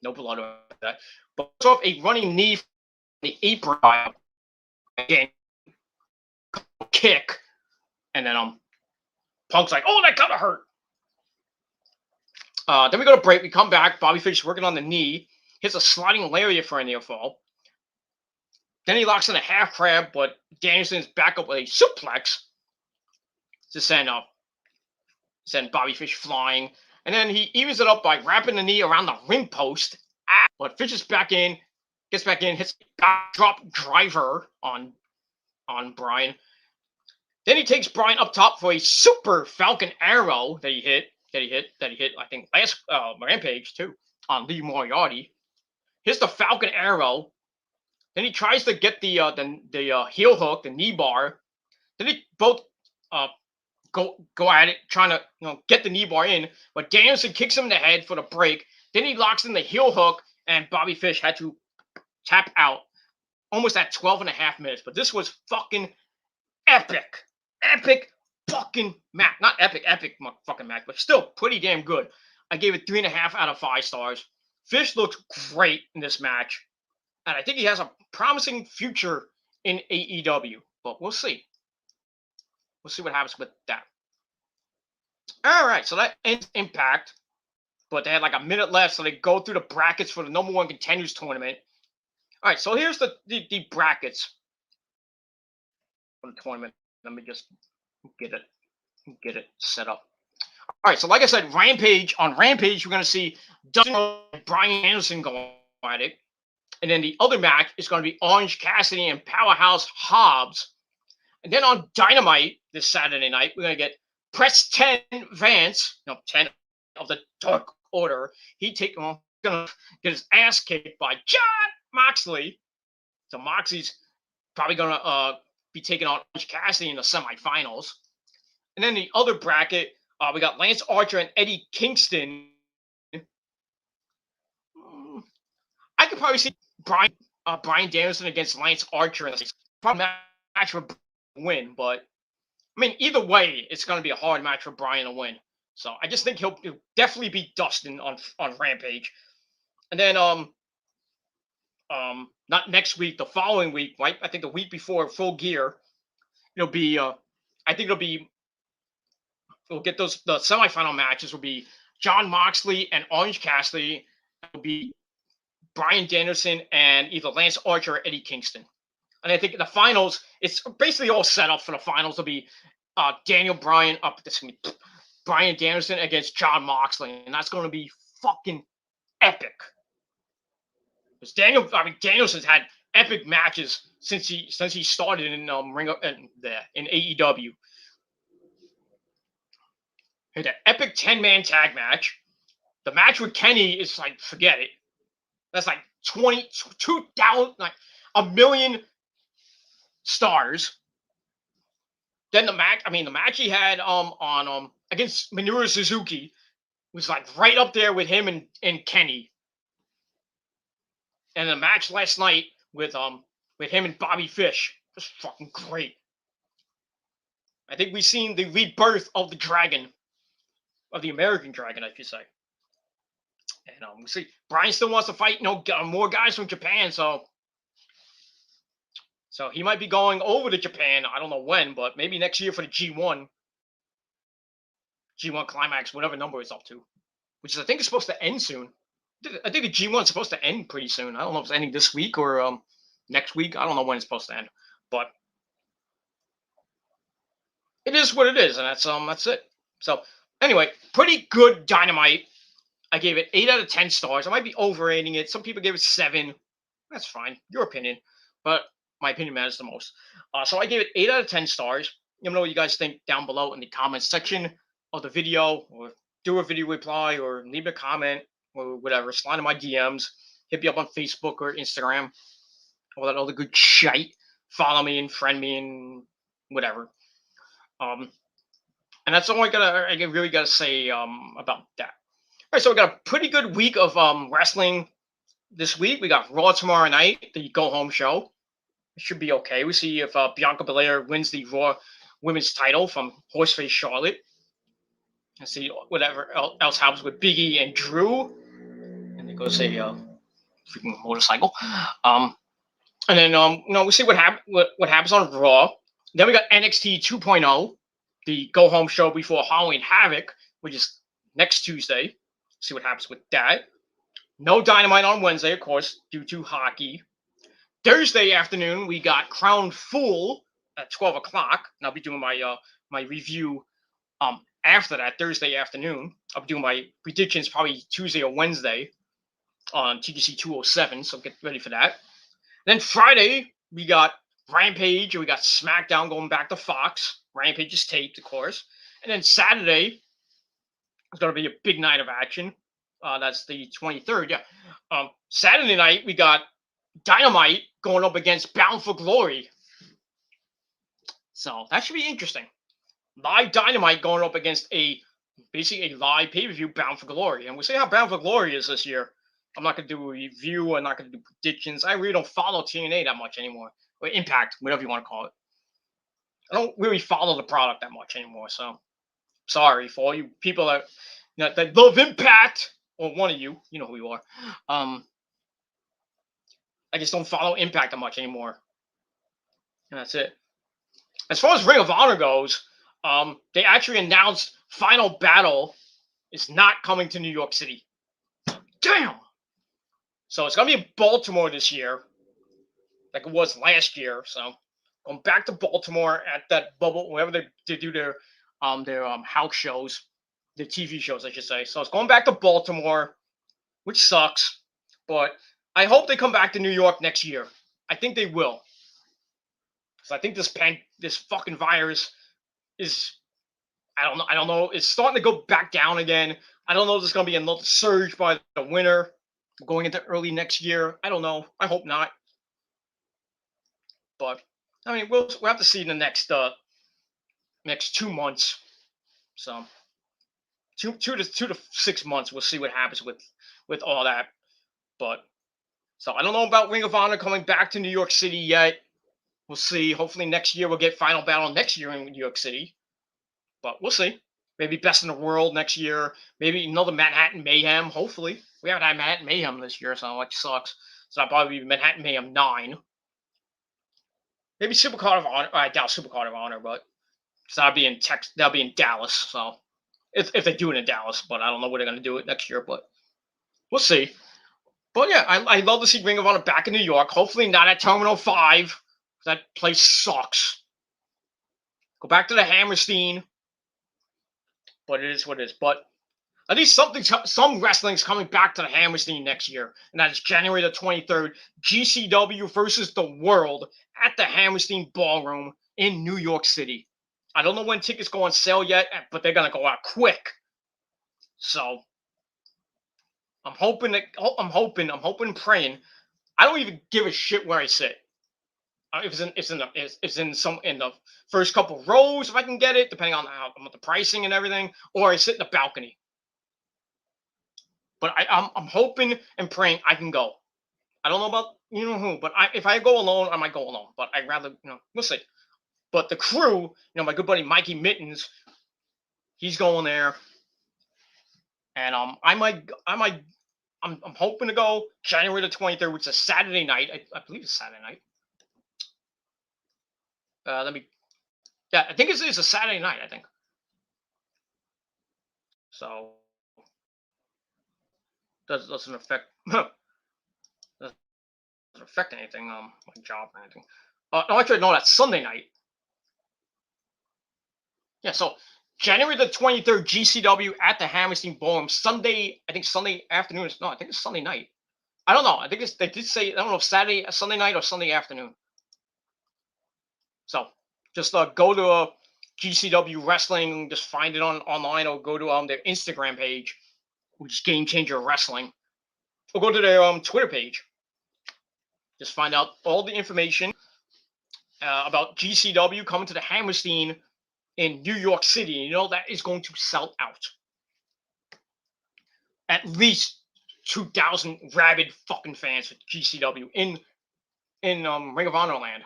no blood on that. But off a running knee from the apron. Again, kick, and then Punk's like, "Oh, that gotta hurt." Then we go to break. We come back. Bobby Fish working on the knee. Hits a sliding lariat for a near fall. Then he locks in a half crab, but Danielson's back up with a suplex to send Bobby Fish flying. And then he evens it up by wrapping the knee around the ring post. But Fish is back in, gets back in, hits a drop driver on Bryan. Then he takes Bryan up top for a super Falcon Arrow that he hit, I think, last Rampage, too, on Lee Moriarty. Here's the Falcon Arrow. Then he tries to get the heel hook, the knee bar. Then they both go at it, trying to get the knee bar in. But Danielson kicks him in the head for the break. Then he locks in the heel hook, and Bobby Fish had to tap out almost at 12.5 minutes. But this was fucking epic. Epic fucking match. Not epic fucking match, but still pretty damn good. I gave it 3.5 out of 5 stars. Fish looks great in this match. And I think he has a promising future in AEW. But we'll see. We'll see what happens with that. All right, so that ends Impact. But they had like a minute left, so they go through the brackets for the number 1 contenders tournament. All right, so here's the brackets for the tournament. Let me just get it set up. All right, so like I said, Rampage, on Rampage, we're going to see Dustin and Brian Anderson go at it. And then the other match is going to be Orange Cassidy and Powerhouse Hobbs. And then on Dynamite this Saturday night, we're going to get Preston Vance, 10 of the Dark Order. He's going to get his ass kicked by Jon Moxley. So Moxley's probably going to be taking on Orange Cassidy in the semifinals. And then the other bracket, we got Lance Archer and Eddie Kingston. I could probably see Brian Danielson against Lance Archer in the probably match for win, but I mean either way, it's going to be a hard match for Brian to win. So I just think he'll definitely beat Dustin on Rampage, and then not next week, the following week, right? I think the week before Full Gear, it'll be I think we'll get the semifinal matches will be Jon Moxley and Orange Cassidy. It'll be Brian Danielson and either Lance Archer or Eddie Kingston. And I think the finals, it's basically all set up for the finals to be Brian Danielson against Jon Moxley, and that's going to be fucking epic. Because Danielson's had epic matches since he started in in AEW. He had an epic 10-man tag match. The match with Kenny is like, forget it. That's like 2,000, like a million stars. Then the match he had on against Minoru Suzuki was like right up there with him and Kenny. And the match last night with him and Bobby Fish was fucking great. I think we've seen the rebirth of the Dragon, of the American Dragon, I should say. And we see Brian still wants to fight, more guys from Japan, so he might be going over to Japan. I don't know when, but maybe next year for the G1 Climax, whatever number it's up to, which is I think is supposed to end soon. I think the G1 is supposed to end pretty soon. I don't know if it's ending this week or next week. I don't know when it's supposed to end, but it is what it is, and that's it. So anyway, pretty good Dynamite. I gave it 8 out of 10 stars. I might be overrating it. Some people gave it 7. That's fine, your opinion, but my opinion matters the most. So I gave it 8 out of 10 stars. Let me know what you guys think down below in the comments section of the video, or do a video reply, or leave a comment, or whatever. Slide in my DMs. Hit me up on Facebook or Instagram. All that other good shite. Follow me and friend me and whatever. And that's all I really gotta say about that. All right, so we got a pretty good week of wrestling this week. We got Raw tomorrow night, the go home show. It should be okay. We see if Bianca Belair wins the Raw Women's title from Horseface Charlotte. And see whatever else happens with Big E and Drew. And they go say freaking motorcycle. And then we see what happens on Raw. Then we got NXT 2.0, the go home show before Halloween Havoc, which is next Tuesday. See what happens with that. No Dynamite on Wednesday, of course, due to hockey. Thursday afternoon, we got Crown Fool at 12 o'clock. And I'll be doing my my review after that, Thursday afternoon. I'll be doing my predictions probably Tuesday or Wednesday on TGC 207, so get ready for that. Then Friday, we got Rampage, and we got SmackDown going back to Fox. Rampage is taped, of course. And then Saturday, it's going to be a big night of action. That's the 23rd, yeah. Saturday night, we got Dynamite going up against Bound for Glory. So that should be interesting. Live Dynamite going up against basically a live pay-per-view Bound for Glory. And we'll see how Bound for Glory is this year. I'm not going to do a review. I'm not going to do predictions. I really don't follow TNA that much anymore. Or Impact, whatever you want to call it. I don't really follow the product that much anymore. So sorry for all you people that love Impact, or one of you know who you are. I just don't follow Impact that much anymore. And that's it. As far as Ring of Honor goes, they actually announced Final Battle is not coming to New York City. Damn! So it's going to be in Baltimore this year, like it was last year. So going back to Baltimore at that bubble, wherever they do their house shows, the TV shows, I should say. So it's going back to Baltimore, which sucks. But I hope they come back to New York next year. I think they will. So I think this fucking virus is, I don't know. It's starting to go back down again. I don't know if there's gonna be another surge by the winter going into early next year. I don't know. I hope not. But I mean, we'll have to see in the next 2 months. So two to 6 months, we'll see what happens with all that. But so I don't know about Ring of Honor coming back to New York City yet. We'll see. Hopefully next year we'll get Final Battle next year in New York City. But we'll see. Maybe Best in the World next year. Maybe another Manhattan Mayhem. Hopefully. We haven't had Manhattan Mayhem this year, so it sucks. So that'll probably be Manhattan Mayhem 9. Maybe Supercard of Honor. I doubt Supercard of Honor, but so that'll be in Dallas. So if they do it in Dallas, but I don't know where they're gonna do it next year, but we'll see. But yeah, I love to see Ring of Honor back in New York. Hopefully not at Terminal 5. That place sucks. Go back to the Hammerstein. But it is what it is. But at least some wrestling's coming back to the Hammerstein next year. And that is January the 23rd. GCW versus the World at the Hammerstein Ballroom in New York City. I don't know when tickets go on sale yet, but they're going to go out quick. So I'm hoping and praying. I don't even give a shit where I sit. If it's in the first couple rows, if I can get it, depending on the pricing and everything, or I sit in the balcony. But I'm hoping and praying I can go. I don't know about who, but if I go alone, I might go alone. But I'd rather we'll see. But the crew, my good buddy Mikey Mittens, he's going there, and I'm hoping to go January the 23rd, which is a Saturday night. I believe it's Saturday night. I think it's a Saturday night, I think. So doesn't affect doesn't affect anything, my job or anything. No, actually, no, that's Sunday night. Yeah, so January the 23rd, GCW at the Hammerstein Ballroom. Sunday, I think Sunday afternoon. No, I think it's Sunday night. I don't know. I think they did say, I don't know if Sunday night or Sunday afternoon. So just go to GCW Wrestling, just find it online, or go to their Instagram page, which is Game Changer Wrestling, or go to their Twitter page. Just find out all the information about GCW coming to the Hammerstein in New York City. That is going to sell out. At least 2,000 rabid fucking fans for GCW in Ring of Honor land.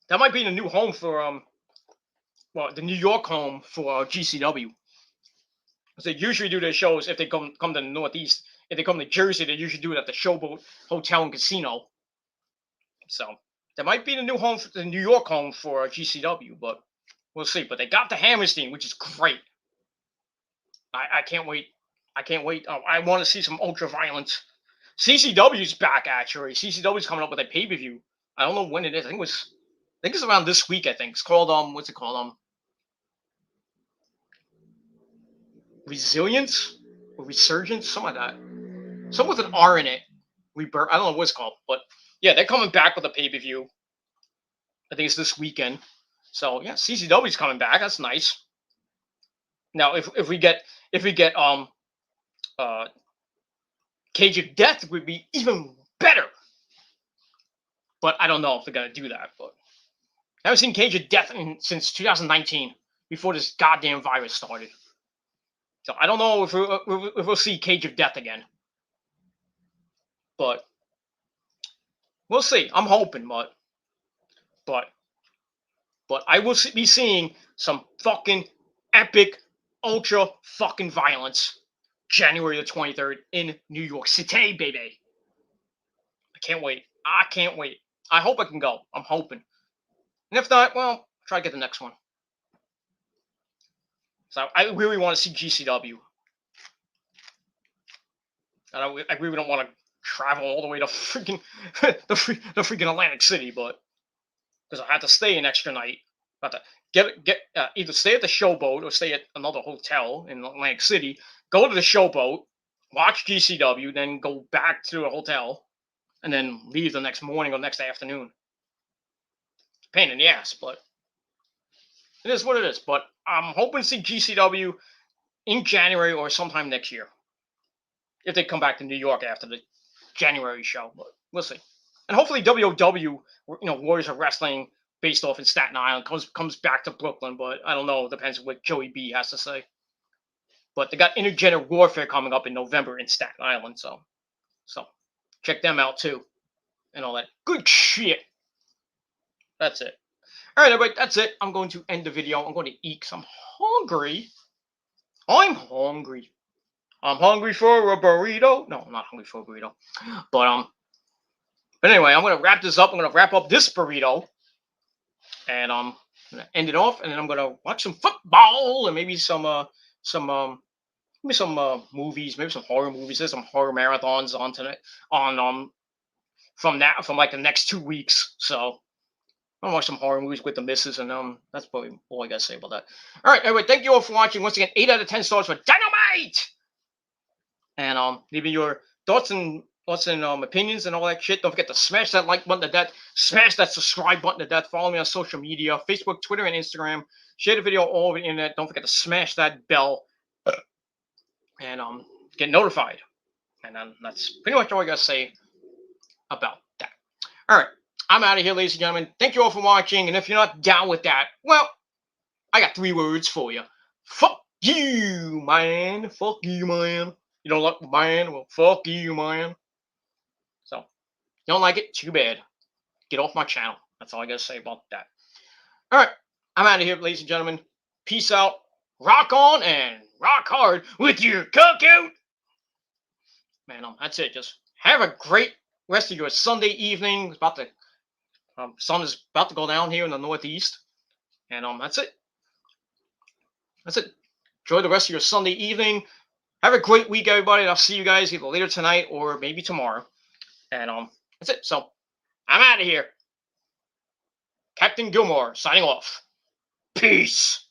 That might be the new home for the New York home for GCW. Because they usually do their shows if they come to the Northeast. If they come to Jersey, they usually do it at the Showboat Hotel and Casino. So that might be the New York home for GCW, but we'll see. But they got the Hammerstein, which is great. I can't wait. I can't wait. I want to see some ultra violence. CCW's back, actually. CCW's coming up with a pay-per-view. I don't know when it is. I think it's around this week, I think. It's called what's it called? Resilience or Resurgence, something like that. Something with an R in it. Rebirth. I don't know what it's called, but yeah, they're coming back with a pay-per-view. I think it's this weekend. So yeah, CCW's coming back. That's nice. Now, if we get Cage of Death, would be even better. But I don't know if they're gonna do that. But I haven't seen Cage of Death since 2019, before this goddamn virus started. So I don't know if we'll see Cage of Death again. But we'll see. I'm hoping, but I will be seeing some fucking epic, ultra fucking violence January the 23rd in New York City, baby. I can't wait. I hope I can go. I'm hoping. And if not, well, I'll try to get the next one. So I really want to see GCW. I really don't want to travel all the way to freaking the freaking Atlantic City, but because I had to stay an extra night. About to get either stay at the Showboat or stay at another hotel in Atlantic City. Go to the Showboat, watch GCW, then go back to a hotel, and then leave the next morning or next afternoon. Pain in the ass, but it is what it is. But I'm hoping to see GCW in January or sometime next year, if they come back to New York after the January show. But we'll see. And hopefully WOW, Warriors of Wrestling, based off in Staten Island, comes back to Brooklyn. But I don't know. It depends what Joey B has to say. But they got Intergender Warfare coming up in November in Staten Island, so check them out too, and all that good shit. That's it. All right, everybody, that's it. I'm going to end the video. I'm going to eat because I'm hungry. I'm hungry. I'm hungry for a burrito. No, I'm not hungry for a burrito. But anyway, I'm gonna wrap this up. I'm gonna wrap up this burrito, and I'm gonna end it off, and then I'm gonna watch some football and maybe some movies, maybe some horror movies. There's some horror marathons on tonight from like the next 2 weeks. So I'm gonna watch some horror movies with the missus, and that's probably all I gotta say about that. All right, anyway, thank you all for watching. Once again, 8 out of 10 stars for Dynamite. And leave me your thoughts and opinions and all that shit. Don't forget to smash that like button to death, smash that subscribe button to death. Follow me on social media, Facebook, Twitter, and Instagram. Share the video all over the internet. Don't forget to smash that bell and get notified. And that's pretty much all I gotta say about that. All right, I'm out of here, ladies and gentlemen. Thank you all for watching. And if you're not down with that, well, I got 3 words for you. Fuck you, man. Fuck you, man. You don't like man? Well, fuck you, man. So, you don't like it? Too bad. Get off my channel. That's all I gotta say about that. All right, I'm out of here, ladies and gentlemen. Peace out. Rock on and rock hard with your cookout. Man, that's it. Just have a great rest of your Sunday evening. It's about to sun is about to go down here in the Northeast, and that's it. That's it. Enjoy the rest of your Sunday evening. Have a great week, everybody. And I'll see you guys either later tonight or maybe tomorrow. And that's it. So I'm out of here. Captain Gilmore signing off. Peace.